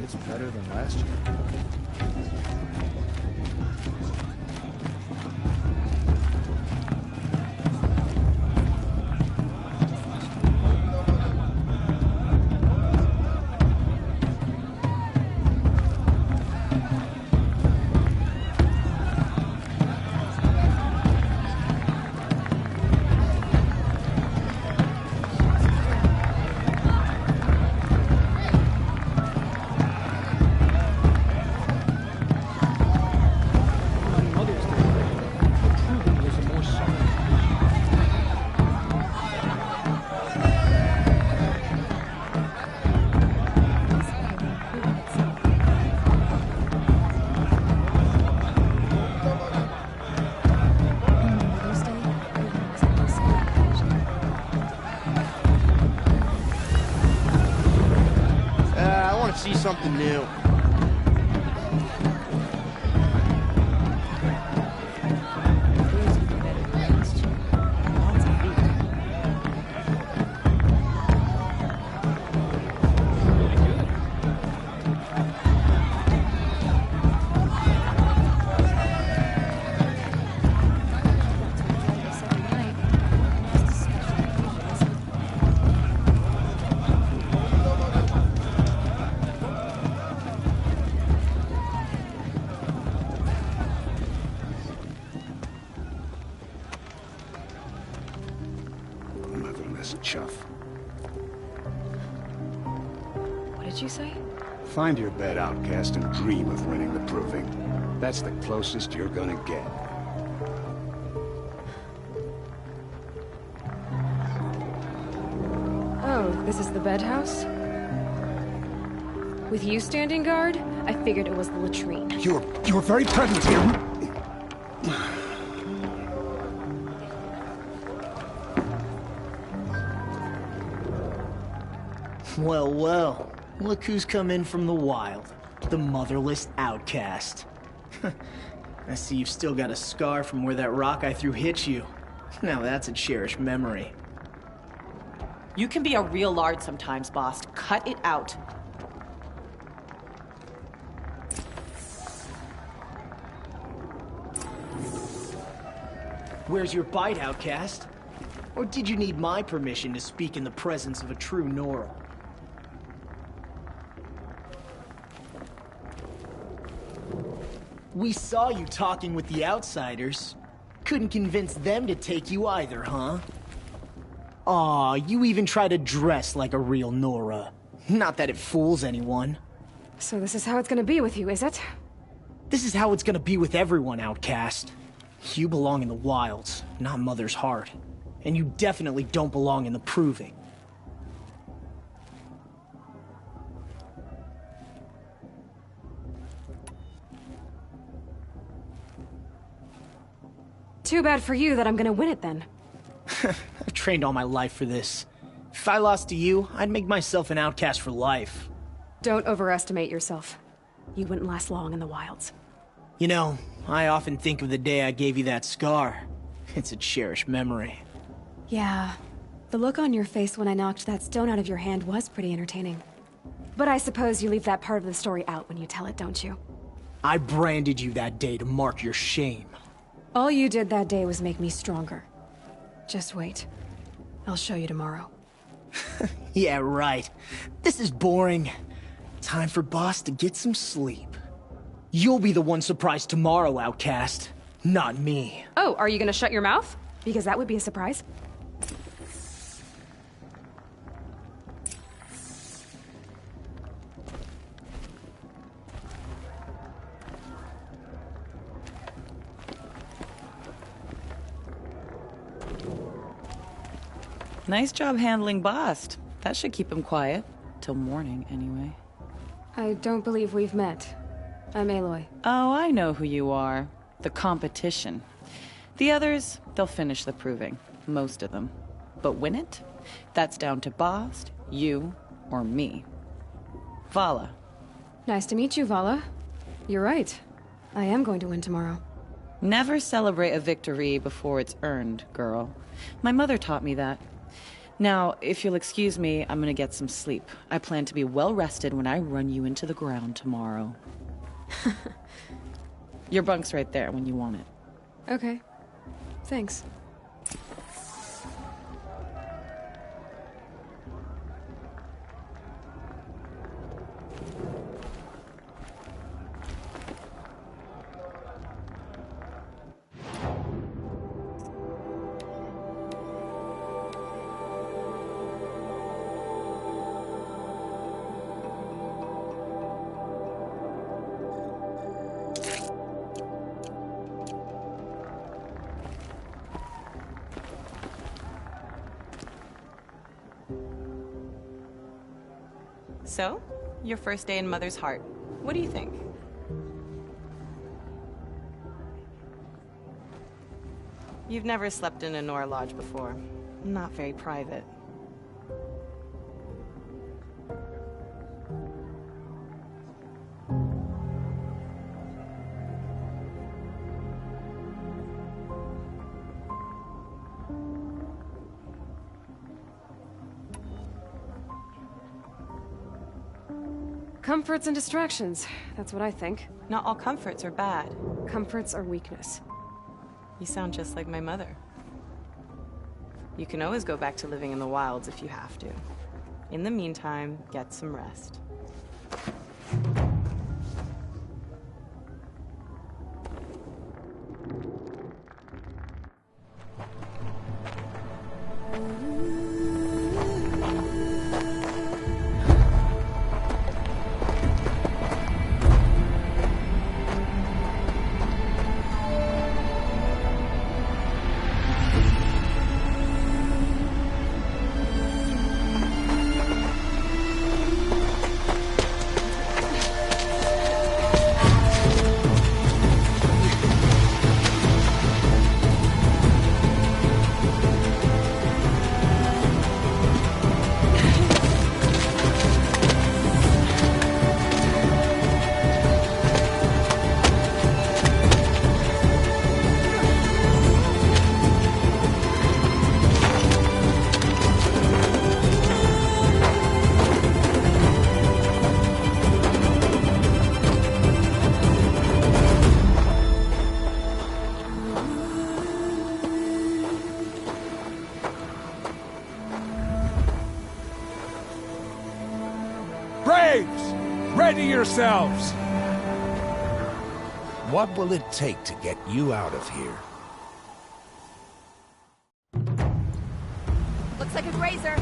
It's better than last year. See something new. Chuff. What did you say? Find your bed, outcast, and dream of winning the proving. That's the closest you're gonna get. this is the bed house? With you standing guard, I figured it was the latrine. You're very prevalent here. Well, well. Look who's come in from the wild. The motherless outcast. I see you've still got a scar from where that rock I threw hit you. Now that's a cherished memory. You can be a real lard sometimes, boss. Cut it out. Where's your bite, outcast? Or did you need my permission to speak in the presence of a true Nora? We saw you talking with the outsiders. Couldn't convince them to take you either, huh? Aw, you even try to dress like a real Nora. Not that it fools anyone. So this is how it's gonna be with you, is it? This is how it's gonna be with everyone, outcast. You belong in the wilds, not Mother's heart. And you definitely don't belong in the proving. Too bad for you that I'm gonna win it then. I've trained all my life for this. If I lost to you, I'd make myself an outcast for life. Don't overestimate yourself. You wouldn't last long in the wilds. You know, I often think of the day I gave you that scar. It's a cherished memory. Yeah. The look on your face when I knocked that stone out of your hand was pretty entertaining. But I suppose you leave that part of the story out when you tell it, don't you? I branded you that day to mark your shame. All you did that day was make me stronger. Just wait. I'll show you tomorrow. Yeah, right. This is boring. Time for Boss to get some sleep. You'll be the one surprised tomorrow, outcast. Not me. Oh, are you gonna shut your mouth? Because that would be a surprise. Nice job handling Bast. That should keep him quiet. Till morning, anyway. I don't believe we've met. I'm Aloy. Oh, I know who you are. The competition. The others, they'll finish the proving. Most of them. But win it? That's down to Bast, you, or me. Vala. Nice to meet you, Vala. You're right. I am going to win tomorrow. Never celebrate a victory before it's earned, girl. My mother taught me that. Now, if you'll excuse me, I'm gonna get some sleep. I plan to be well rested when I run you into the ground tomorrow. Your bunk's right there when you want it. Okay. Thanks. So, your first day in Mother's heart. What do you think? You've never slept in a Nora lodge before. Not very private. Comforts and distractions. That's what I think. Not all comforts are bad. Comforts are weakness. You sound just like my mother. You can always go back to living in the wilds if you have to. In the meantime, get some rest. Slaves! Ready yourselves! What will it take to get you out of here? Looks like a grazer.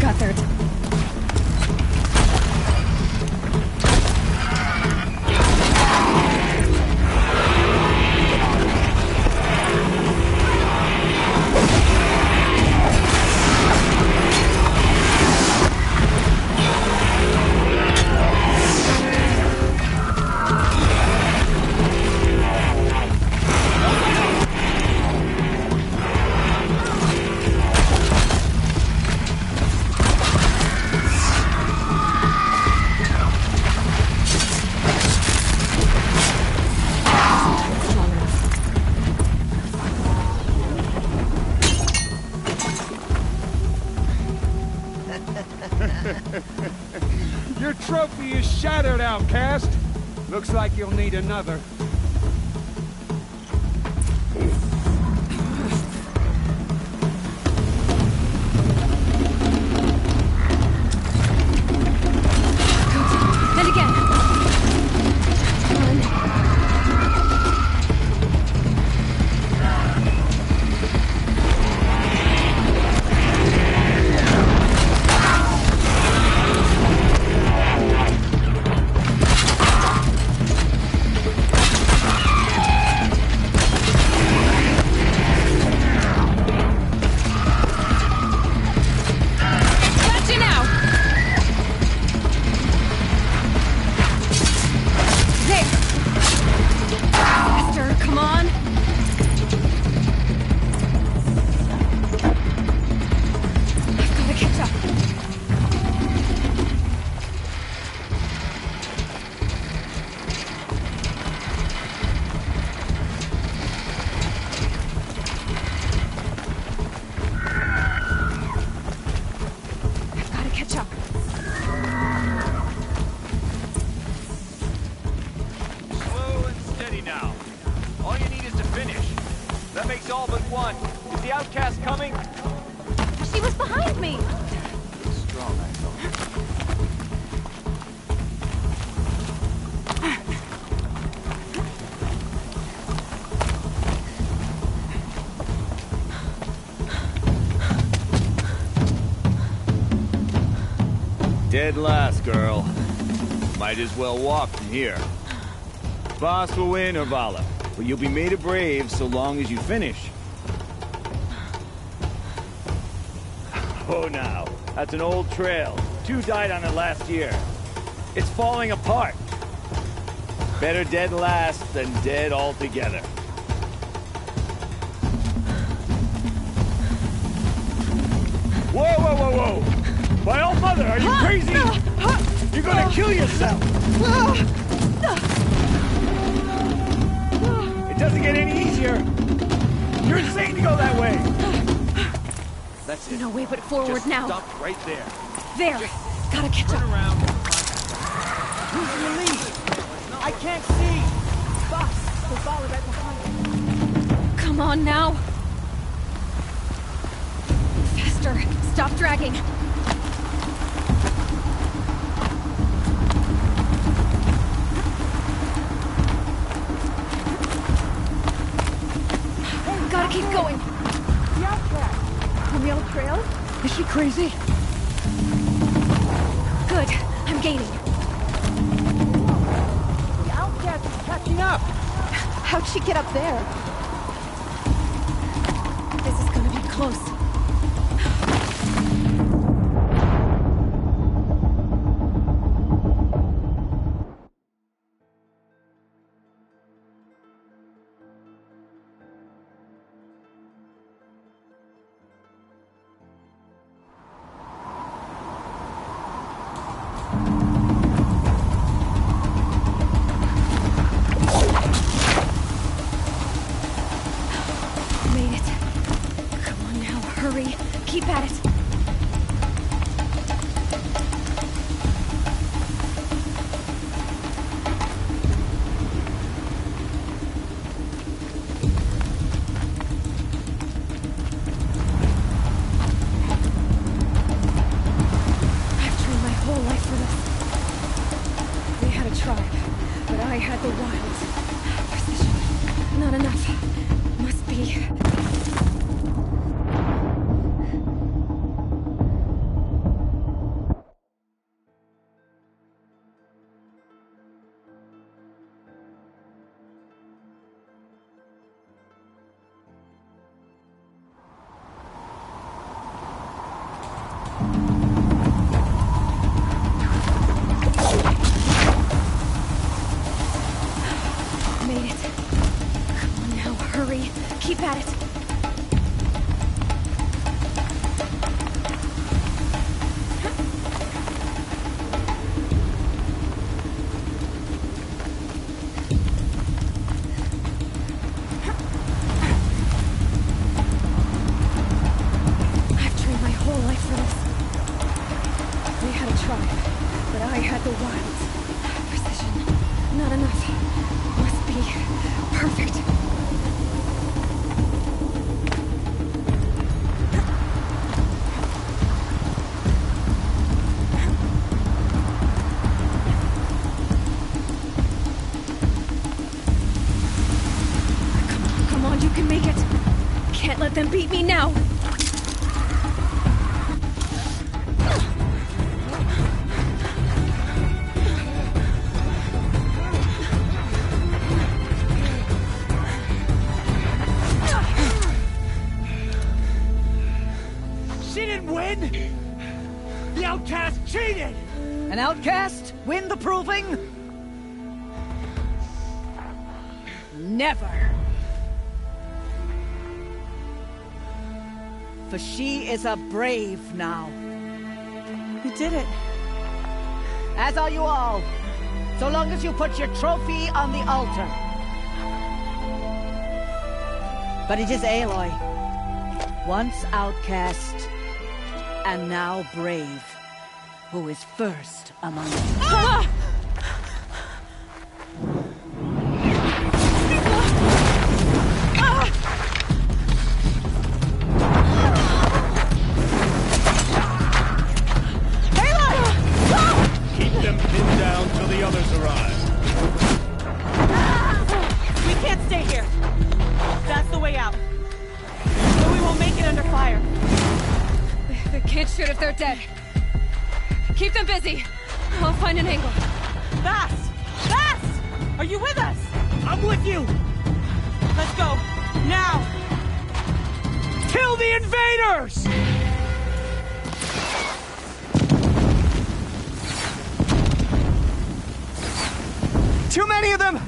Got third. Your trophy is shattered, outcast. Looks like you'll need another. And again. Dead last, girl. Might as well walk from here. Boss will win, Urvala, but you'll be made a brave so long as you finish. Oh, now. That's an old trail. 2 died on it last year. It's falling apart. Better dead last than dead altogether. Whoa, whoa, whoa, whoa! My old mother, are you crazy? You're gonna kill yourself! It doesn't get any easier! You're insane to go that way! That's it. No way but forward Just now. Stop right there. There! Gotta catch up. Around. Losing the lead! I can't see! Boss, the ball is right behind you. Come on now! Faster! Stop dragging! Gotta keep going! The outcast! On the old trail? Is she crazy? Good. I'm gaining. The outcast is catching up! How'd she get up there? This is gonna be close. Keep at it. enough. Must be. Made it. Come on now, hurry. Keep at it. I've trained my whole life for this. They had a tribe, but I had the wilds. Precision. Not enough. Must be perfect. Come on, you can make it. Can't let them beat me now. She didn't win! The outcast cheated! An outcast win the proving? Never. For she is a brave now. You did it. As are you all. So long as you put your trophy on the altar. But it is Aloy, once outcast, and now brave, who is first among you. Ah! Keep them pinned down till the others arrive. We can't stay here. That's the way out. But we won't make it under fire. They can't shoot if they're dead. Keep them busy. I'll find an angle. Fast! Fast! Are you with us? I'm with you! Let's go. Now! Kill the invaders! Too many of them!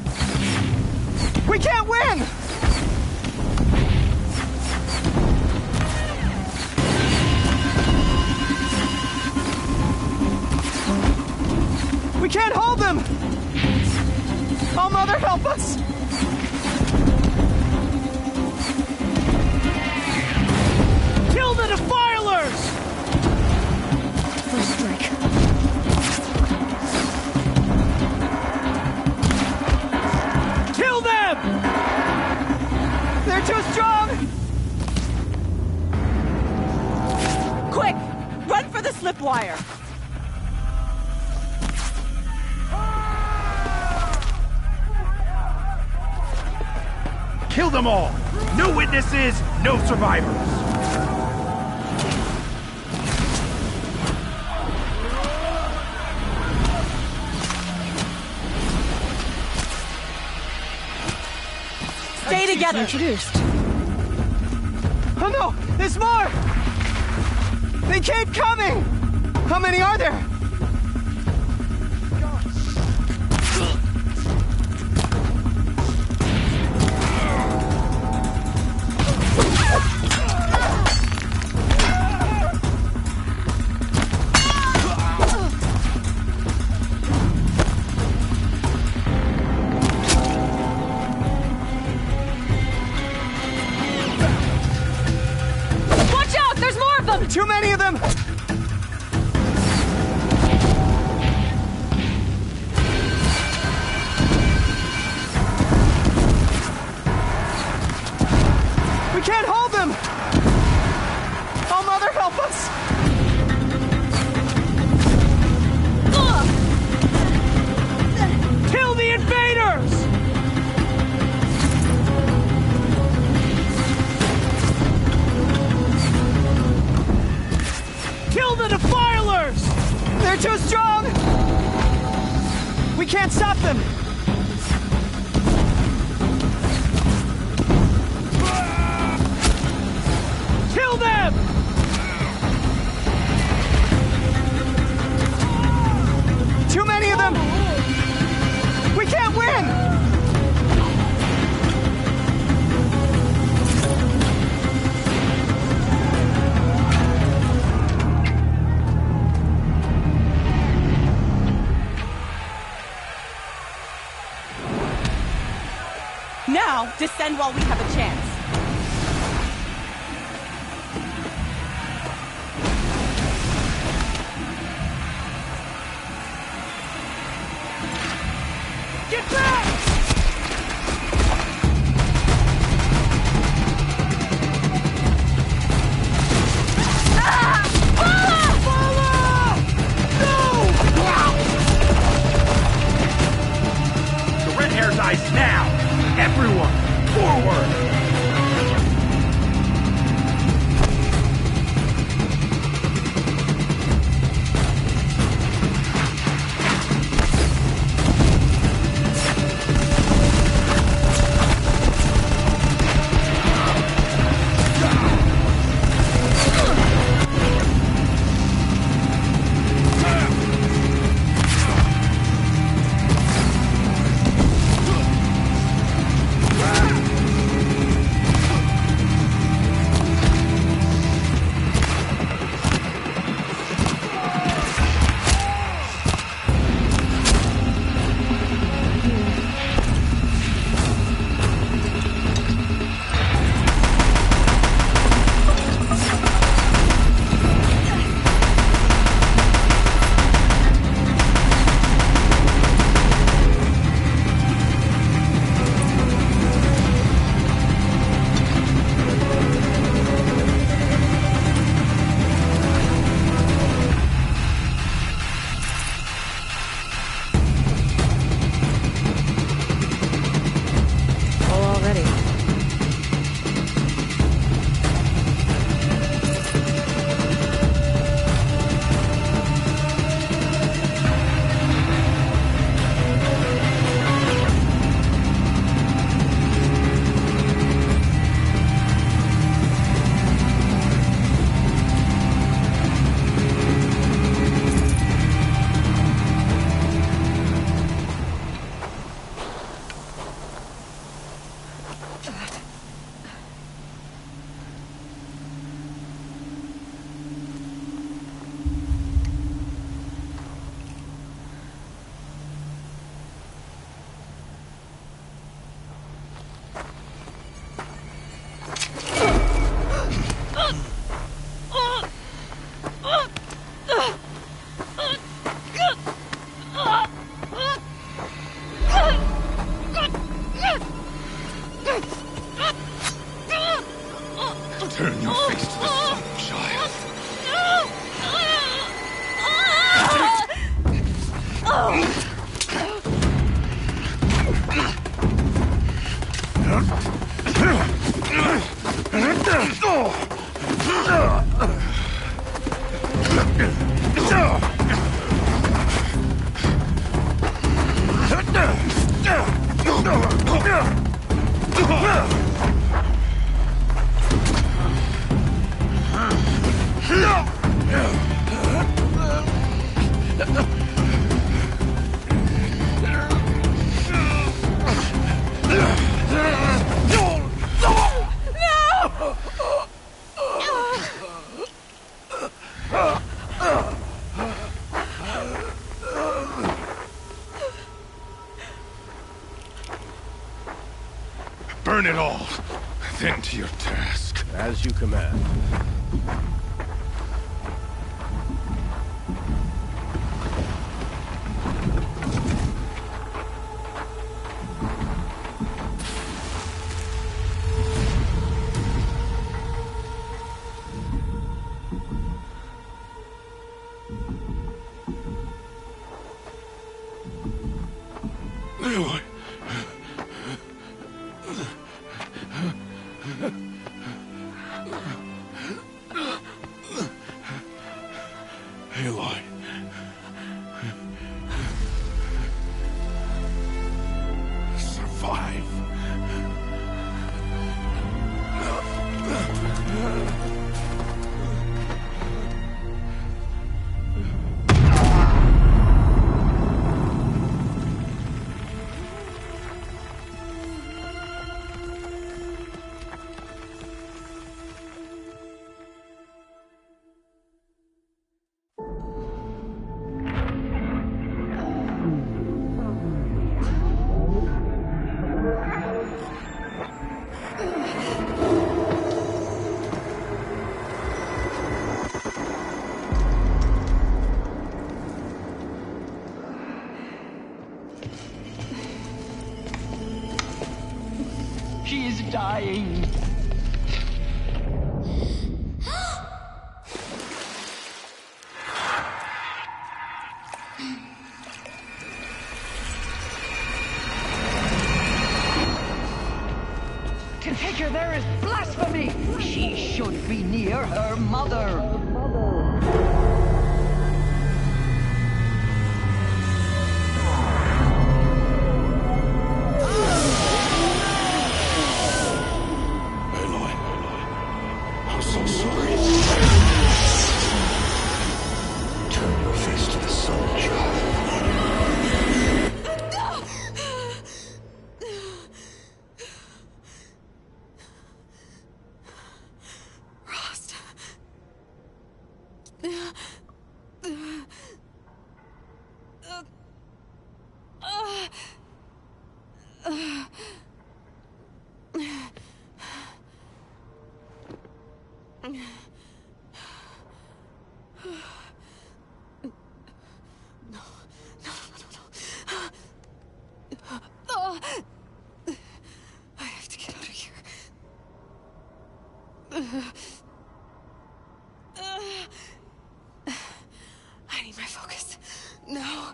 We can't win! We can't hold them! Oh, Mother, help us! Kill the defilers! First strike. Kill them! They're too strong! Quick! Run for the slip wire! Kill them all! No witnesses, no survivors! Stay together! Introduced. Oh no! There's more! They keep coming! How many are there? Watch out! There's more of them! Too many of them! We can't hold them! Oh, Mother, help us! Kill the invaders! too strong! We can't stop them! Kill them! Too many of them! We can't win! Now, descend while we have a chance. Get back! The red hair dies now! Everyone, forward! Turn your face to the sun, child. Burn it all, then to your task. As you command. She is dying. To take her there is blasphemy. She should be near her mother. I'm so sorry. Turn your face to the sun, child. Rost. I have to get out of here. I need my focus. No.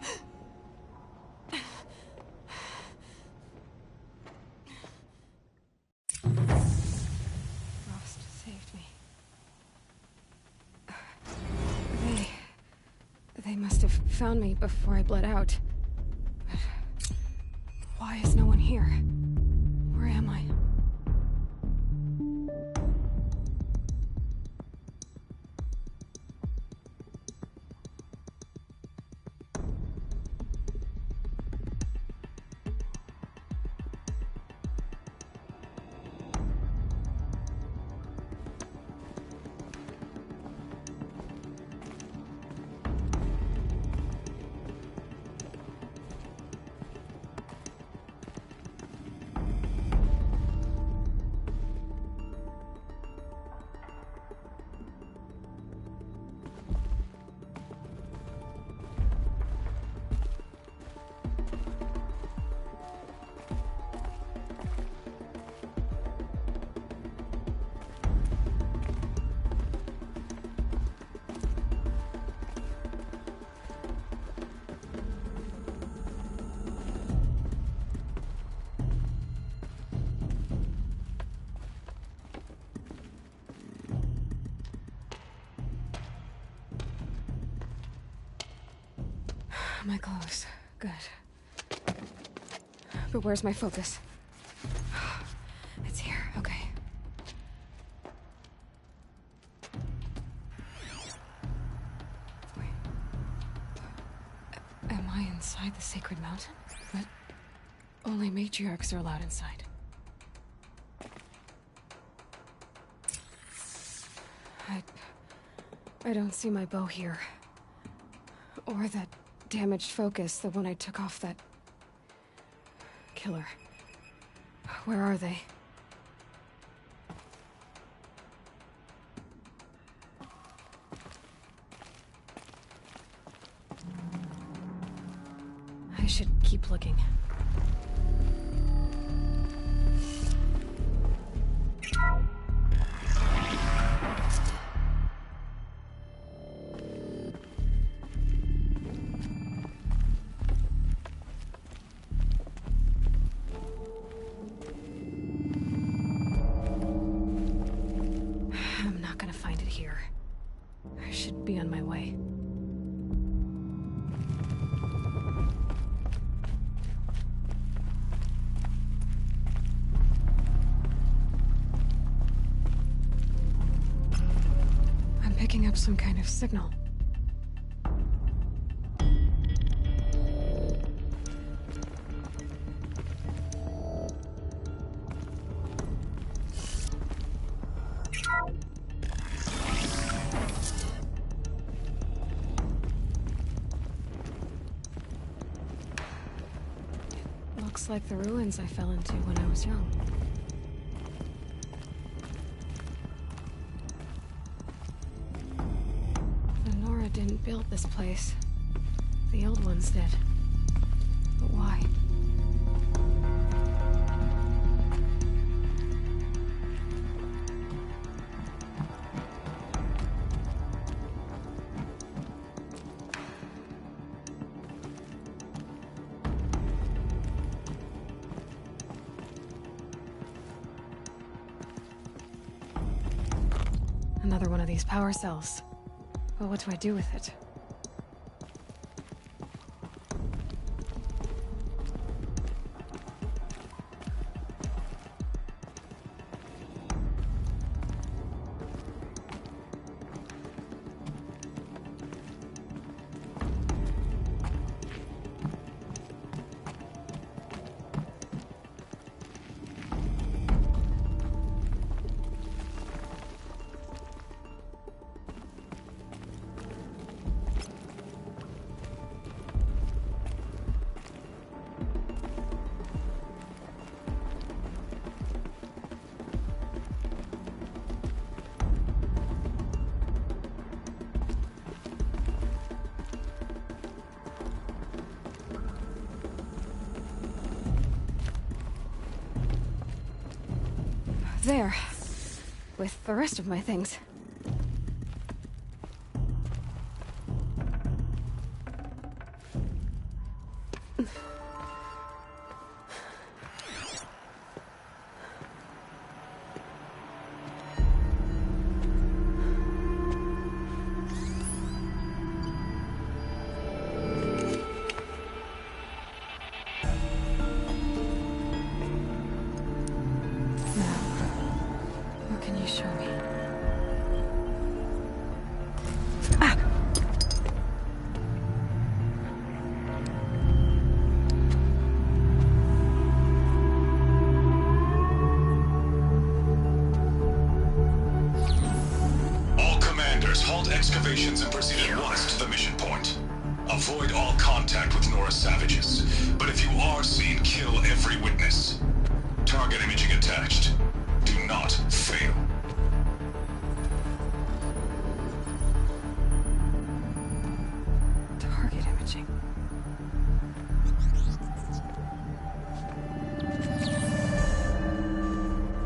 Rost saved me. They must have found me before I bled out. But why is no one here? Where am I? My clothes. Good. But where's my focus? It's here. Okay. Wait. Am I inside the sacred mountain? But only matriarchs are allowed inside. I don't see my bow here. Or that damaged focus, the one I took off that killer. Where are they? I should keep looking. I'm not gonna find it here. I should be on my way. picking up some kind of signal. Looks like the ruins I fell into when I was young. Nora didn't build this place. The old ones did. But why? Another one of these power cells. Well, what do I do with it? There. With the rest of my things. Excavations and proceed at once to the mission point. Avoid all contact with Nora's savages, but if you are seen, kill every witness. Target imaging attached. Do not fail. Target imaging.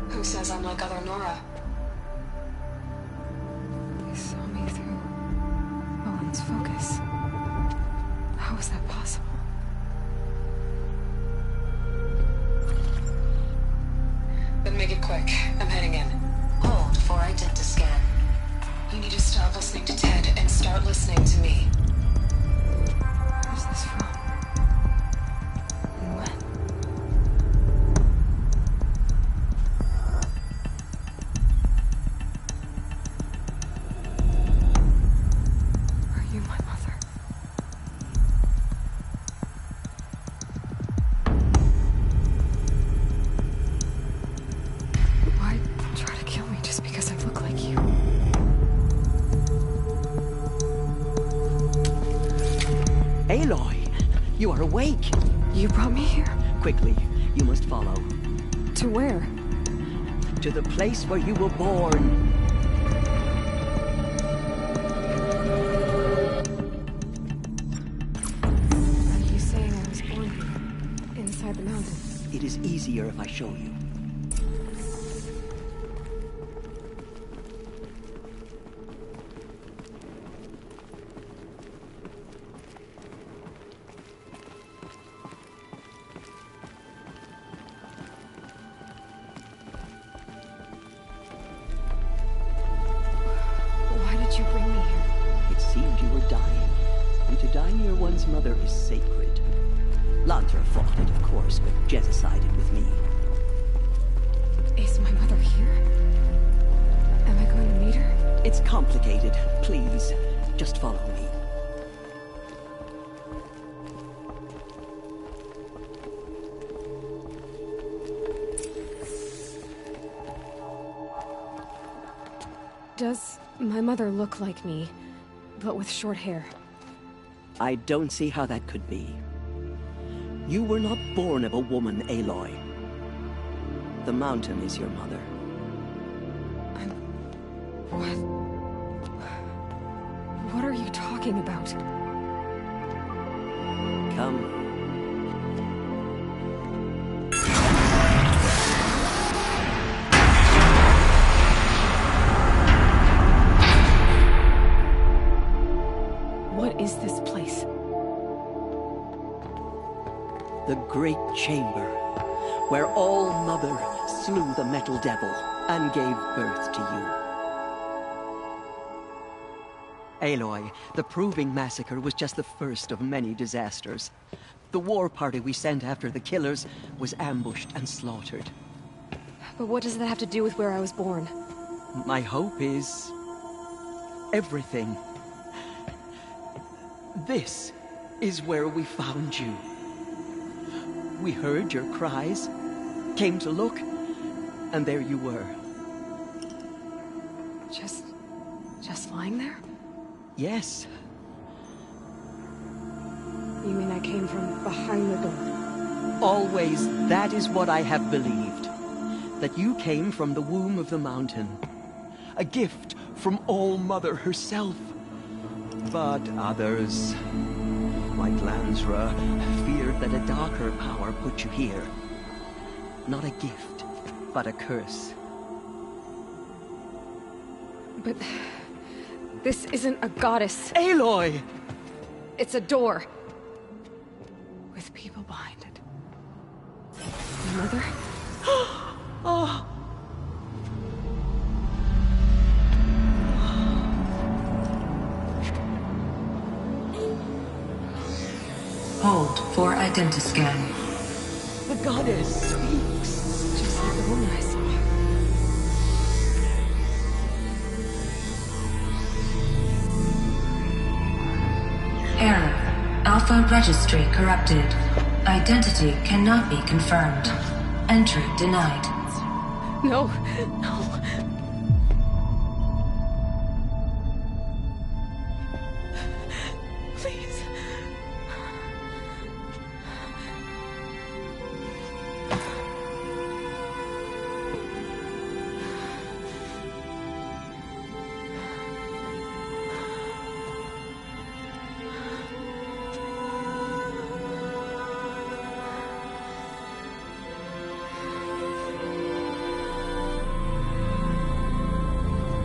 Who says I'm like other Nora? Focus. How is that possible? Then make it quick. I'm heading in. Hold for identiscan. You need to stop listening to Ted and start listening to me. Where's this from? And when? You are awake. You brought me here? Quickly, you must follow. To where? To the place where you were born. Are you saying I was born here? Inside the mountain? It is easier if I show you. You bring me here? It seemed you were dying, and to die near one's mother is sacred. Lantra fought it, of course, but Jezza sided with me. Is my mother here? Am I going to meet her? It It's complicated. Please, just follow me. Does my mother look like me, but with short hair? I don't see how that could be. You were not born of a woman, Aloy. The mountain is your mother. What are you talking about? Come. What is this place? The Great Chamber, where All Mother slew the Metal Devil and gave birth to you. Aloy, the Proving Massacre was just the first of many disasters. The war party we sent after the killers was ambushed and slaughtered. But what does that have to do with where I was born? My hope is... everything. This is where we found you. We heard your cries, came to look, and there you were. Just lying there? Yes. You mean I came from behind the door? Always, that is what I have believed. That you came from the womb of the mountain. A gift from All Mother herself. But others, like Lansra, feared that a darker power put you here. Not a gift, but a curse. But... this isn't a goddess. Aloy! It's a door. With people behind it. My mother? Oh! Hold for identiscan. The goddess speaks. Just like the woman I saw. Error. Alpha registry corrupted. Identity cannot be confirmed. Entry denied. No, no. Please.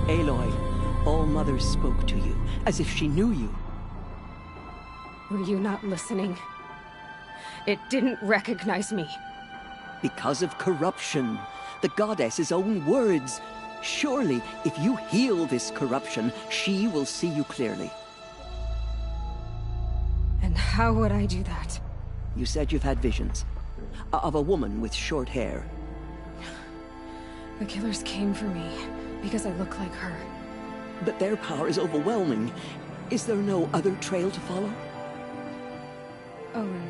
Aloy, All Mother spoke to you, as if she knew you. Were you not listening? It didn't recognize me. Because of corruption. The goddess's own words. Surely, if you heal this corruption, she will see you clearly. And how would I do that? You said you've had visions. Of a woman with short hair. The killers came for me, because I look like her. But their power is overwhelming. Is there no other trail to follow? Owen.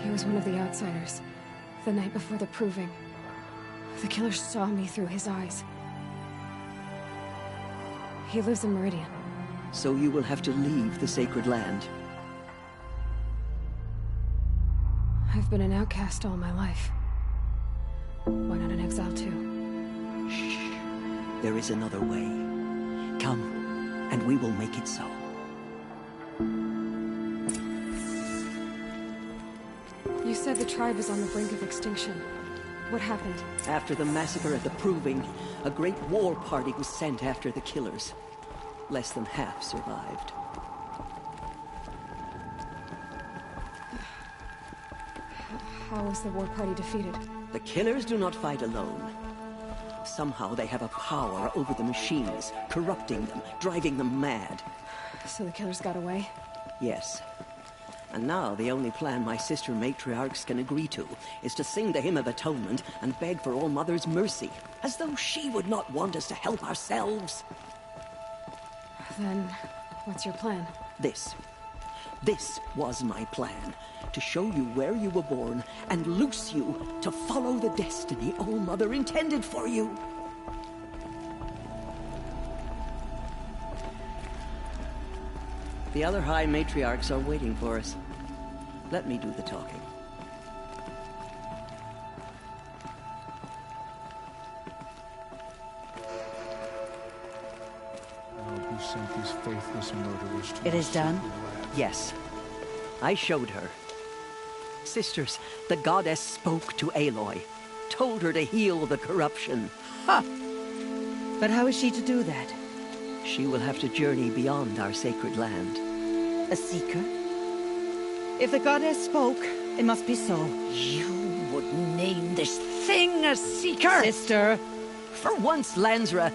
He was one of the outsiders. The night before the Proving. The killer saw me through his eyes. He lives in Meridian. So you will have to leave the sacred land. I've been an outcast all my life. Why not an exile too? Shh. There is another way. Come, and we will make it so. You said the tribe is on the brink of extinction. What happened? After the massacre at the Proving, a great war party was sent after the killers. Less than half survived. How was the war party defeated? The killers do not fight alone. Somehow they have a power over the machines, corrupting them, driving them mad. So the killers got away? Yes. And now the only plan my sister matriarchs can agree to is to sing the Hymn of Atonement and beg for All Mother's mercy, as though she would not want us to help ourselves. Then, what's your plan? This was my plan. To show you where you were born and loose you to follow the destiny All Mother intended for you. The other High Matriarchs are waiting for us. Let me do the talking. Who sent these faithless murderers to It is done? Yes. I showed her. Sisters, the goddess spoke to Aloy, told her to heal the corruption. Ha! But how is she to do that? She will have to journey beyond our sacred land. A seeker? If the goddess spoke, it must be so. You would name this thing a seeker? Sister! For once, Lansra,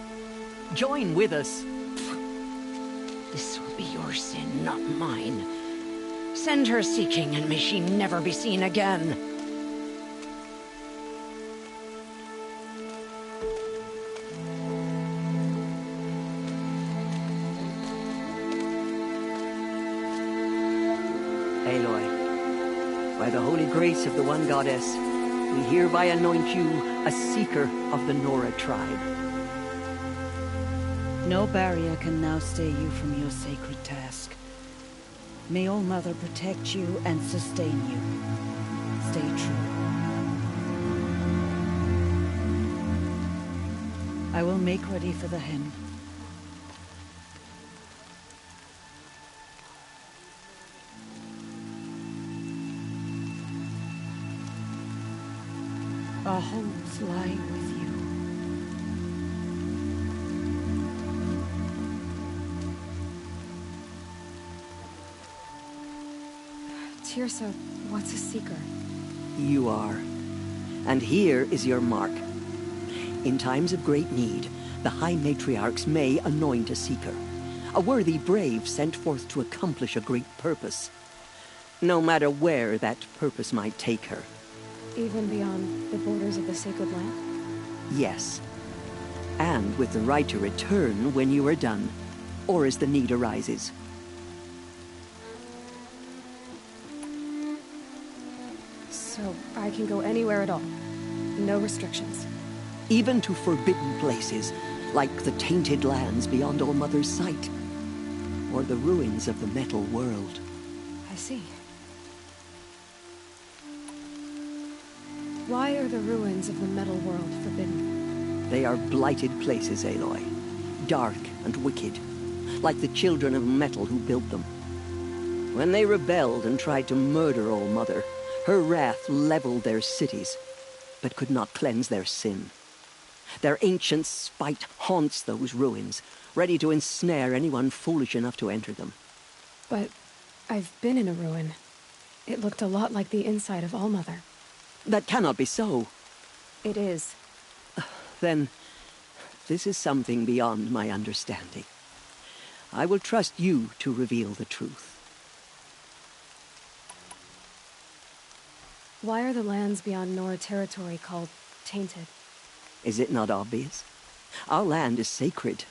join with us. This will be your sin, not mine. Send her seeking, and may she never be seen again. Aloy, by the holy grace of the one goddess, we hereby anoint you a seeker of the Nora tribe. No barrier can now stay you from your sacred task. May All Mother protect you and sustain you. Stay true. I will make ready for the hymn. Our homes lie with you. Tirsa, what's a seeker? You are. And here is your mark. In times of great need, the High Matriarchs may anoint a seeker, a worthy brave sent forth to accomplish a great purpose, no matter where that purpose might take her. Even beyond the borders of the sacred land? Yes. And with the right to return when you are done, or as the need arises. So I can go anywhere at all? No restrictions? Even to forbidden places, like the tainted lands beyond All Mother's sight, or the ruins of the metal world. I see. Why are the ruins of the metal world forbidden? They are blighted places, Aloy. Dark and wicked, like the children of metal who built them. When they rebelled and tried to murder All Mother, her wrath leveled their cities, but could not cleanse their sin. Their ancient spite haunts those ruins, ready to ensnare anyone foolish enough to enter them. But I've been in a ruin. It looked a lot like the inside of All Mother. That cannot be so. It is. Then, this is something beyond my understanding. I will trust you to reveal the truth. Why are the lands beyond Nora territory called tainted? Is it not obvious? Our land is sacred.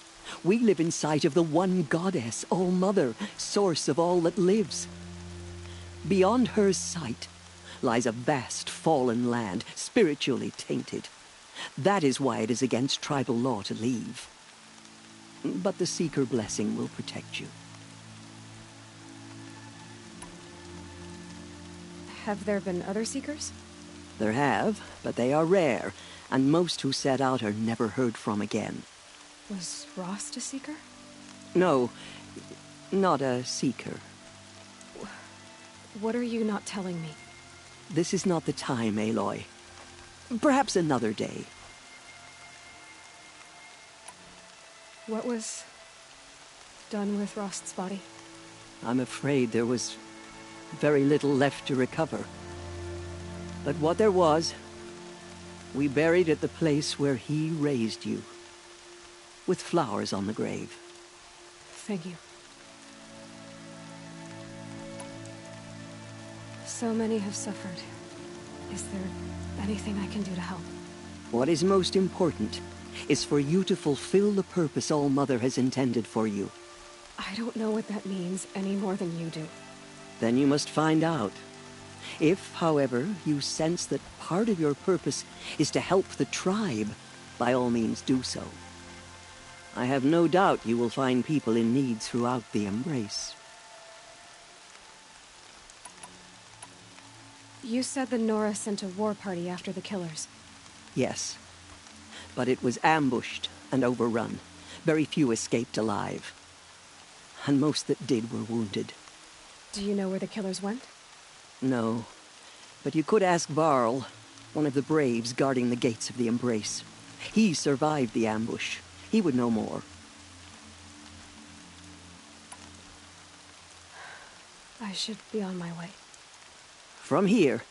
We live in sight of the one goddess, All Mother, source of all that lives. Beyond her sight lies a vast fallen land, spiritually tainted. That is why it is against tribal law to leave. But the Seeker blessing will protect you. Have there been other Seekers? There have, but they are rare, and most who set out are never heard from again. Was Rost a Seeker? No, not a Seeker. What are you not telling me? This is not the time, Aloy. Perhaps another day. What was done with Rost's body? I'm afraid there was very little left to recover. But what there was, we buried at the place where he raised you, with flowers on the grave. Thank you. So many have suffered. Is there anything I can do to help? What is most important is for you to fulfill the purpose All-Mother has intended for you. I don't know what that means any more than you do. Then you must find out. If, however, you sense that part of your purpose is to help the tribe, by all means do so. I have no doubt you will find people in need throughout the Embrace. You said the Nora sent a war party after the killers. Yes. But it was ambushed and overrun. Very few escaped alive. And most that did were wounded. Do you know where the killers went? No. But you could ask Varl, one of the braves guarding the gates of the Embrace. He survived the ambush. He would know more. I should be on my way. From here,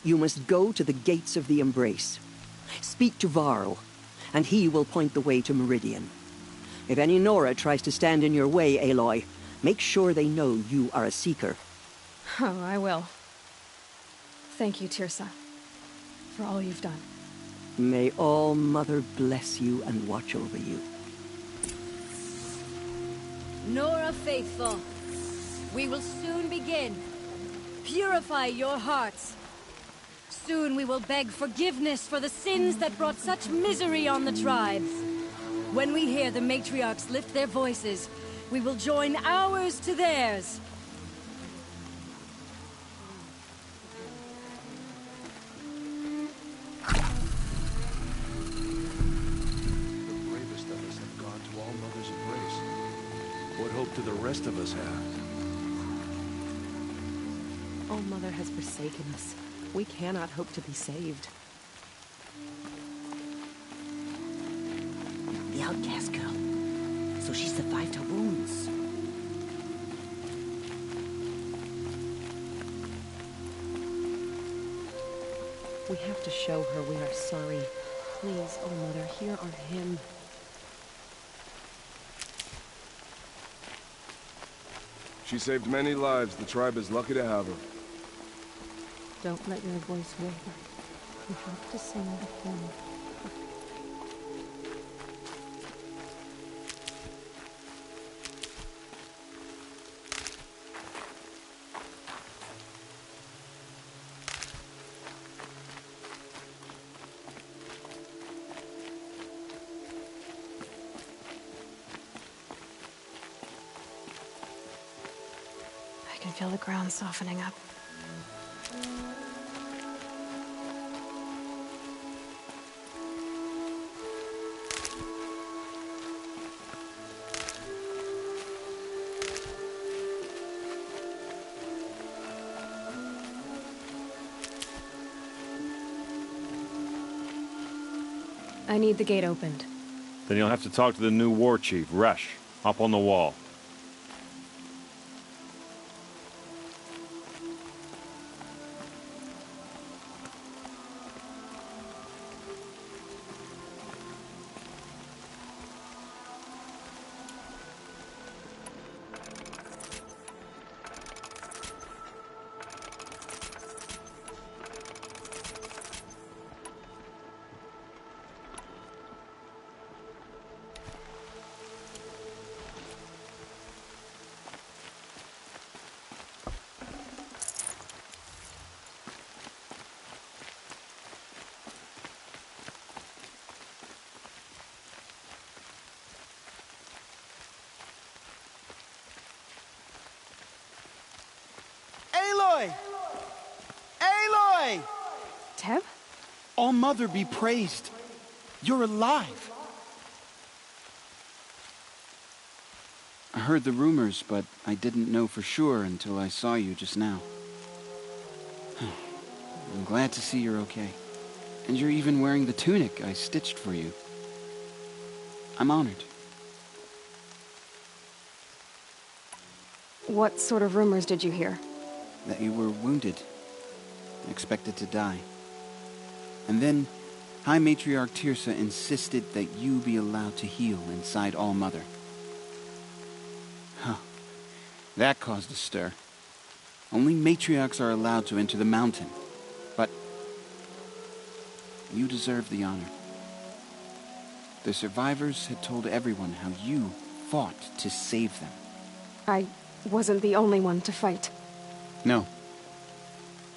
you must go to the gates of the Embrace. Speak to Varl, and he will point the way to Meridian. If any Nora tries to stand in your way, Aloy, make sure they know you are a Seeker. Oh, I will. Thank you, Tirsa, for all you've done. May All-Mother bless you and watch over you. Nora faithful, we will soon begin. Purify your hearts. Soon we will beg forgiveness for the sins that brought such misery on the tribes. When we hear the matriarchs lift their voices, we will join ours to theirs. The bravest of us have gone to All-Mother's embrace. What hope do the rest of us have? All-Mother has forsaken us. We cannot hope to be saved. The outcast girl. So she survived her wounds. We have to show her we are sorry. Please, All-Mother, hear our hymn. She saved many lives. The tribe is lucky to have her. Don't let your voice waver. You have to sing the hymn. I can feel the ground softening up. I need the gate opened. Then you'll have to talk to the new war chief, Resh. Up on the wall. Aloy! Aloy! Teb? All-Mother be praised. You're alive. I heard the rumors, but I didn't know for sure until I saw you just now. I'm glad to see you're okay. And you're even wearing the tunic I stitched for you. I'm honored. What sort of rumors did you hear? That you were wounded, expected to die. And then, High Matriarch Tirsa insisted that you be allowed to heal inside All-Mother. Huh. That caused a stir. Only matriarchs are allowed to enter the mountain. But you deserve the honor. The survivors had told everyone how you fought to save them. I wasn't the only one to fight. No.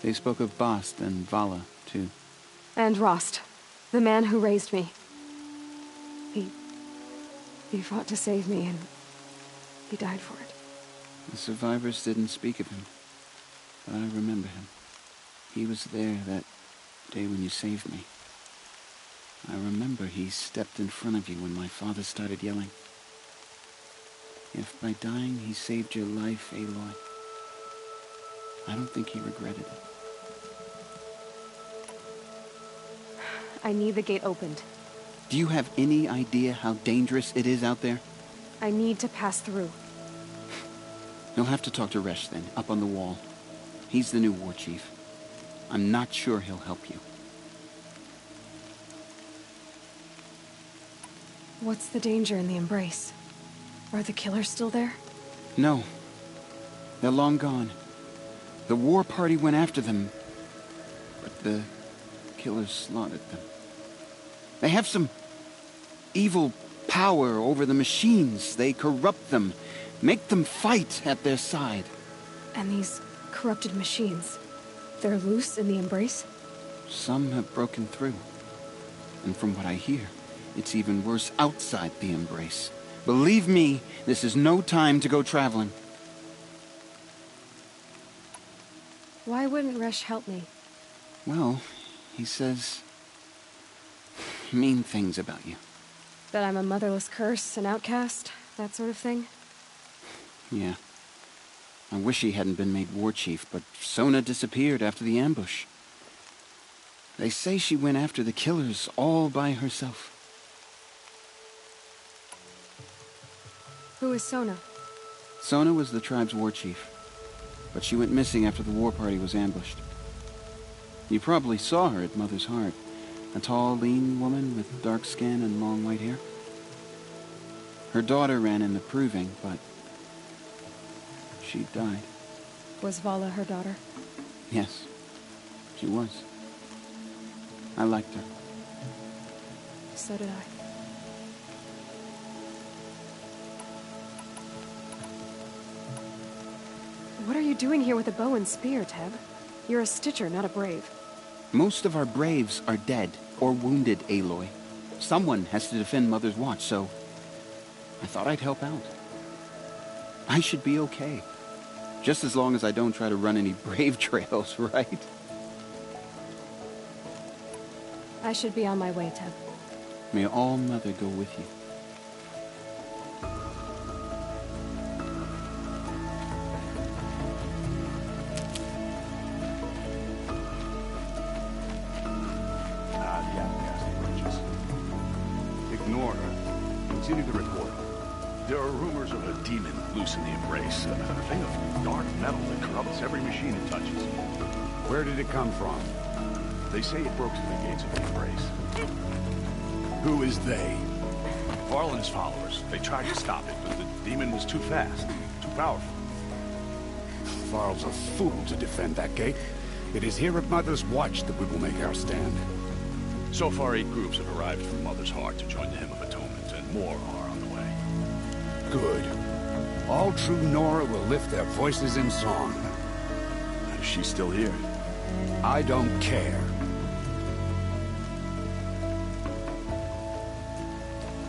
They spoke of Bast and Vala, too. And Rost, the man who raised me. He fought to save me, and he died for it. The survivors didn't speak of him, but I remember him. He was there that day when you saved me. I remember he stepped in front of you when my father started yelling. If by dying he saved your life, Aloy, I don't think he regretted it. I need the gate opened. Do you have any idea how dangerous it is out there? I need to pass through. You'll have to talk to Resh then, up on the wall. He's the new war chief. I'm not sure he'll help you. What's the danger in the Embrace? Are the killers still there? No. They're long gone. The war party went after them, but the killers slaughtered them. They have some evil power over the machines. They corrupt them, make them fight at their side. And these corrupted machines, they're loose in the Embrace? Some have broken through. And from what I hear, it's even worse outside the Embrace. Believe me, this is no time to go traveling. Why wouldn't Resh help me? Well, he says mean things about you. That I'm a motherless curse, an outcast, that sort of thing? Yeah. I wish he hadn't been made war chief, but Sona disappeared after the ambush. They say she went after the killers all by herself. Who is Sona? Sona was the tribe's war chief, but she went missing after the war party was ambushed. You probably saw her at Mother's Heart. A tall, lean woman with dark skin and long white hair. Her daughter ran in the proving, but she died. Was Vala her daughter? Yes, she was. I liked her. So did I. What are you doing here with a bow and spear, Teb? You're a Stitcher, not a Brave. Most of our Braves are dead or wounded, Aloy. Someone has to defend Mother's Watch, so I thought I'd help out. I should be okay. Just as long as I don't try to run any Brave trails, right? I should be on my way, Teb. May All Mother go with you. The outcast approaches. Ignore her. Continue the report. There are rumors of a demon loose in the Embrace. A thing of dark metal that corrupts every machine it touches. Where did it come from? They say it broke through the gates of the Embrace. Who is they? Varl and his followers. They tried to stop it, but the demon was too fast, too powerful. Varl's a fool to defend that gate. It is here at Mother's Watch that we will make our stand. So far, 8 groups have arrived from Mother's Heart to join the Hymn of Atonement, and more are on the way. Good. All true Nora will lift their voices in song. Is she still here? I don't care.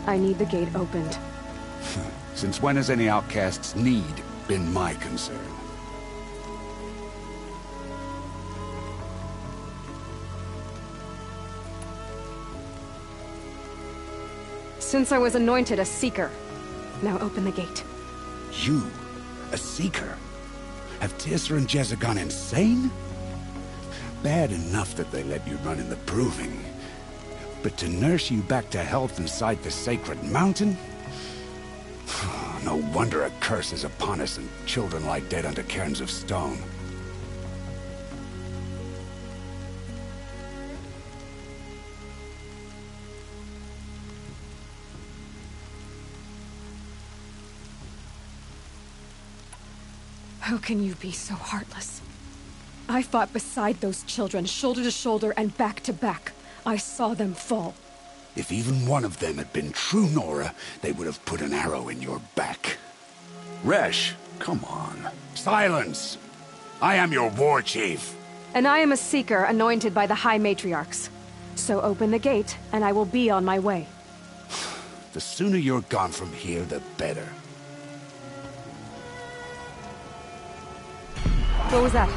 I need the gate opened. Since when has any outcast's need been my concern? Since I was anointed a Seeker. Now open the gate. You? A Seeker? Have Tirsa and Jezza gone insane? Bad enough that they let you run in the Proving. But to nurse you back to health inside the sacred mountain? No wonder a curse is upon us and children lie dead under cairns of stone. How can you be so heartless? I fought beside those children, shoulder to shoulder and back to back. I saw them fall. If even one of them had been true Nora, they would have put an arrow in your back. Resh, come on. Silence! I am your war chief. And I am a seeker anointed by the High Matriarchs. So open the gate, and I will be on my way. The sooner you're gone from here, the better. What was that?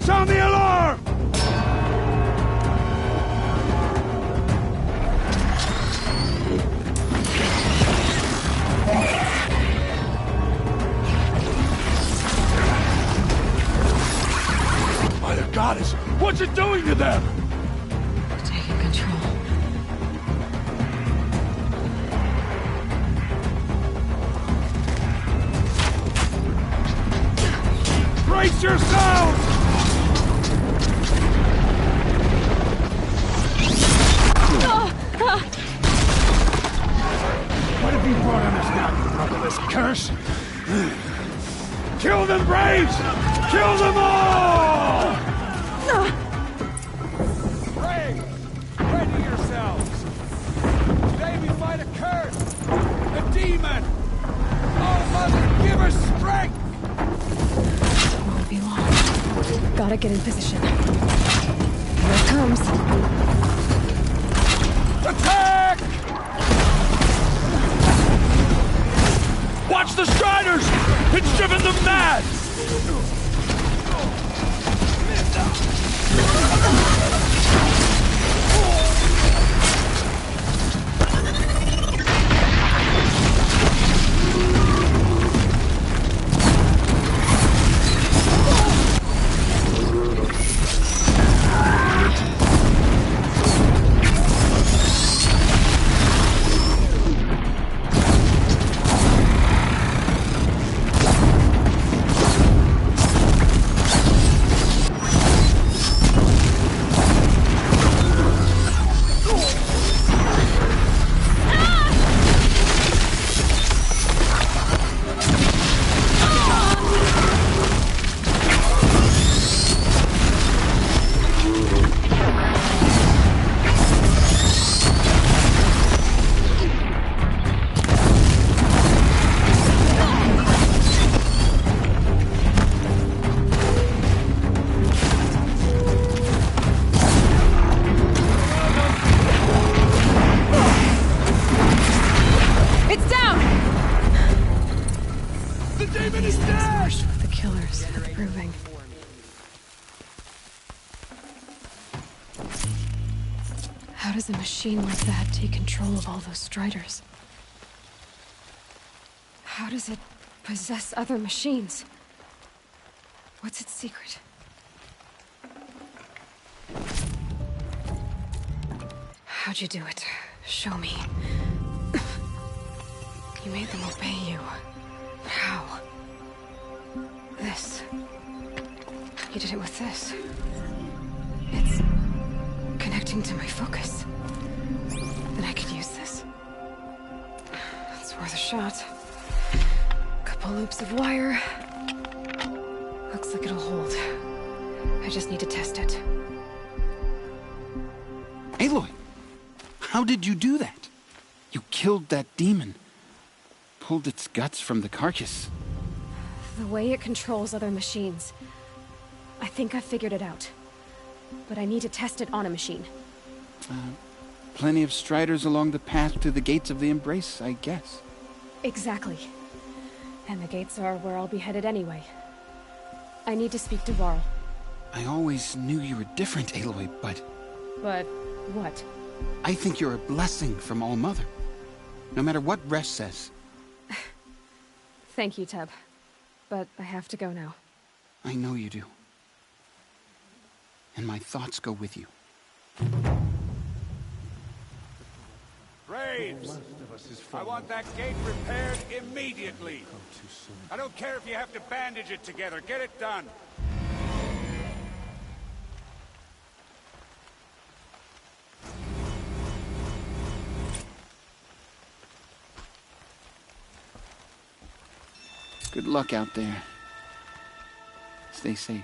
Sound the alarm! By the goddess, what's it doing to them? Taking control. Brace yourselves! What have you brought on us now, you motherless curse? Kill them, Braves! Kill them all! Braves, ready yourselves. Today we fight a curse, a demon. Oh, Mother, give us strength. Won't be long. Gotta get in position. Here it comes. Attack! Watch the Striders! It's driven them mad! How does a machine like that take control of all those Striders? How does it possess other machines? What's its secret? How'd you do it? Show me. You made them obey you. How? This. You did it with this. It's connecting to my focus. Then I could use this. It's worth a shot. Couple loops of wire. Looks like it'll hold. I just need to test it. Aloy, how did you do that? You killed that demon. Pulled its guts from the carcass. The way it controls other machines. I think I figured it out. But I need to test it on a machine. Plenty of Striders along the path to the gates of the Embrace, I guess. Exactly. And the gates are where I'll be headed anyway. I need to speak to Varl. I always knew you were different, Aloy, but... But what? I think you're a blessing from All Mother. No matter what Resh says. Thank you, Teb. But I have to go now. I know you do. And my thoughts go with you. Graves! I want that gate repaired immediately. I don't care if you have to bandage it together. Get it done. Good luck out there. Stay safe.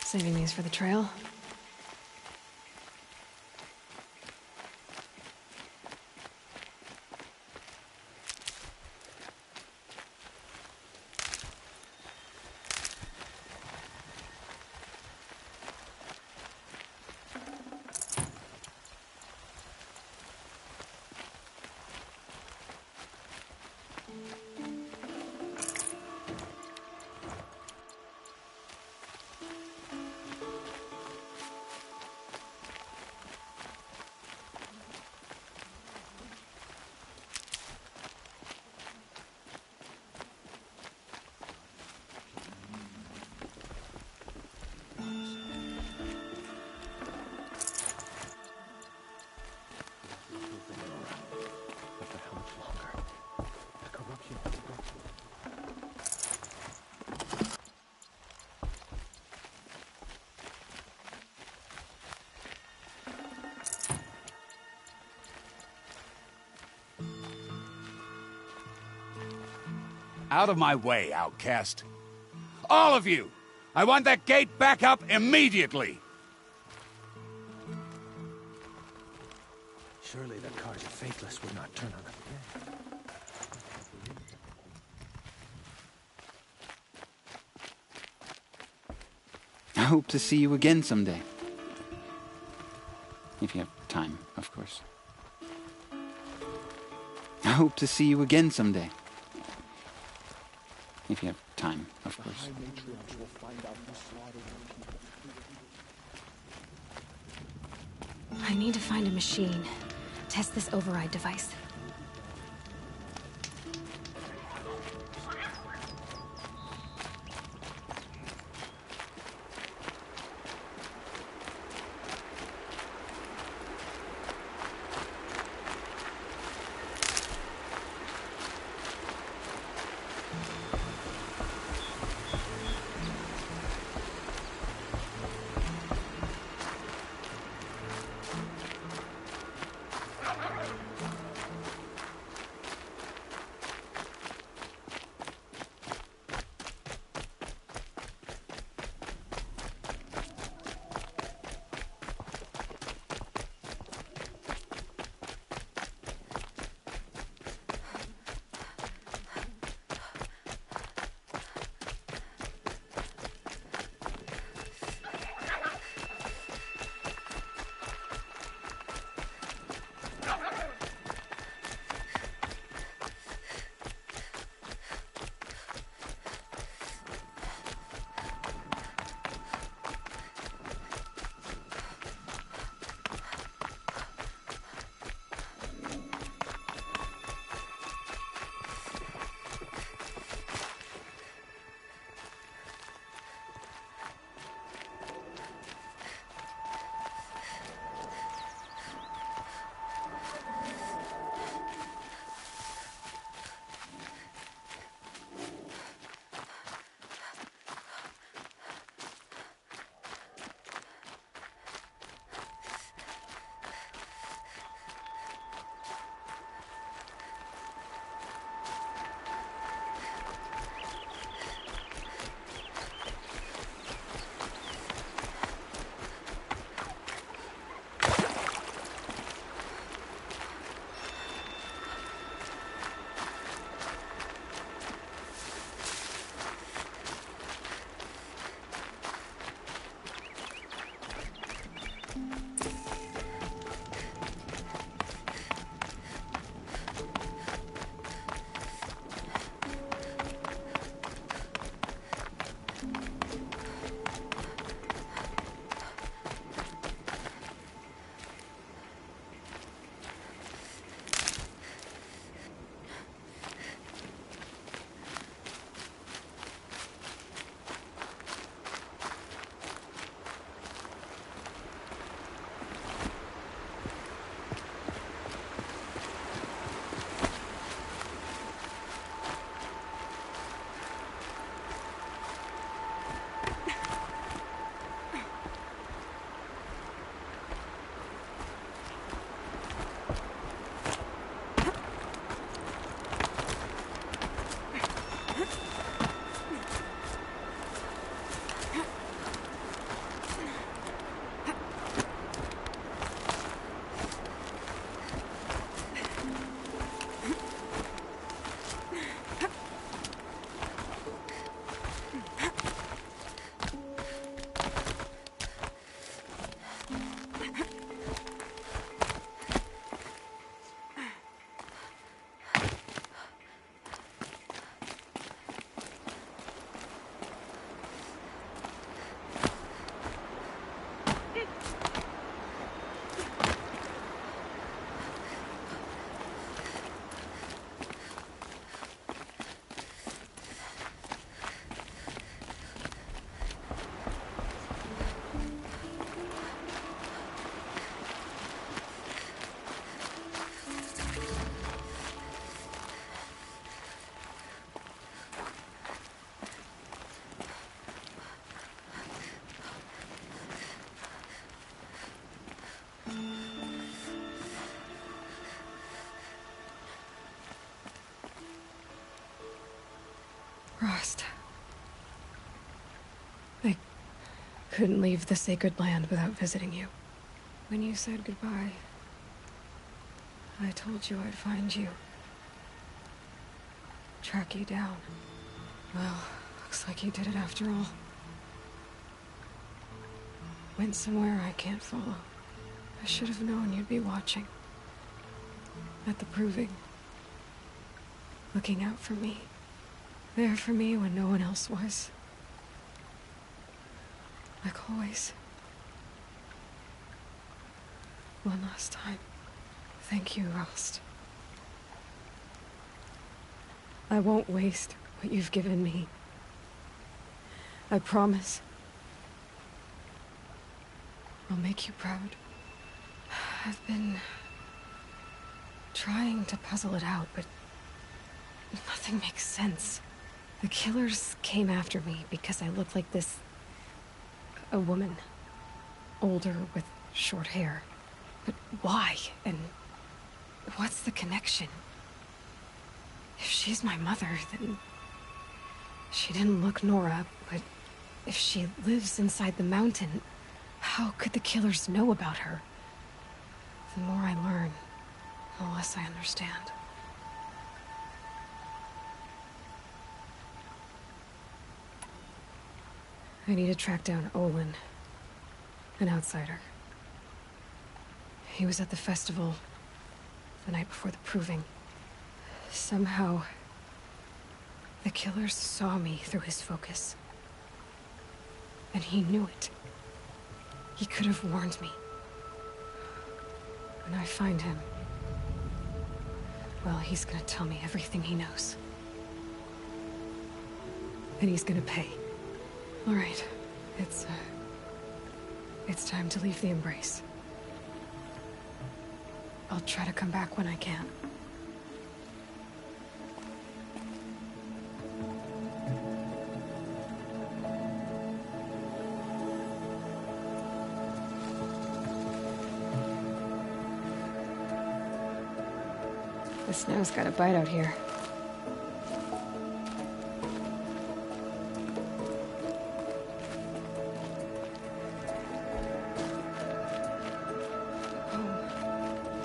Saving these for the trail? Out of my way, outcast. All of you! I want that gate back up immediately! Surely the Carja Faithless would not turn on them again. I hope to see you again someday. If you have time, of course. I hope to see you again someday. If you have time, of course. I need to find a machine. Test this override device. Rost. I couldn't leave the sacred land without visiting you. When you said goodbye, I told you I'd find you. Track you down. Well, looks like you did it after all. Went somewhere I can't follow. I should have known you'd be watching. At the proving. Looking out for me. There for me when no one else was. Like always. One last time. Thank you, Rost. I won't waste what you've given me. I promise. I'll make you proud. I've been trying to puzzle it out, but nothing makes sense. The killers came after me because I looked like this... a woman. Older with short hair. But why? And what's the connection? If she's my mother, then... she didn't look Nora, but if she lives inside the mountain, how could the killers know about her? The more I learn, the less I understand. I need to track down Olin, an outsider. He was at the festival the night before the proving. Somehow, the killers saw me through his focus. And he knew it. He could have warned me. When I find him, well, he's gonna tell me everything he knows. And he's gonna pay. All right, it's time to leave the Embrace. I'll try to come back when I can. The snow's got a bite out here.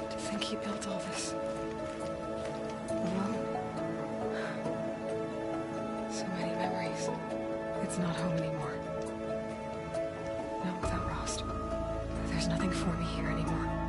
To think he built all this alone. So many memories. It's not home anymore. Not without Rost. There's nothing for me here anymore.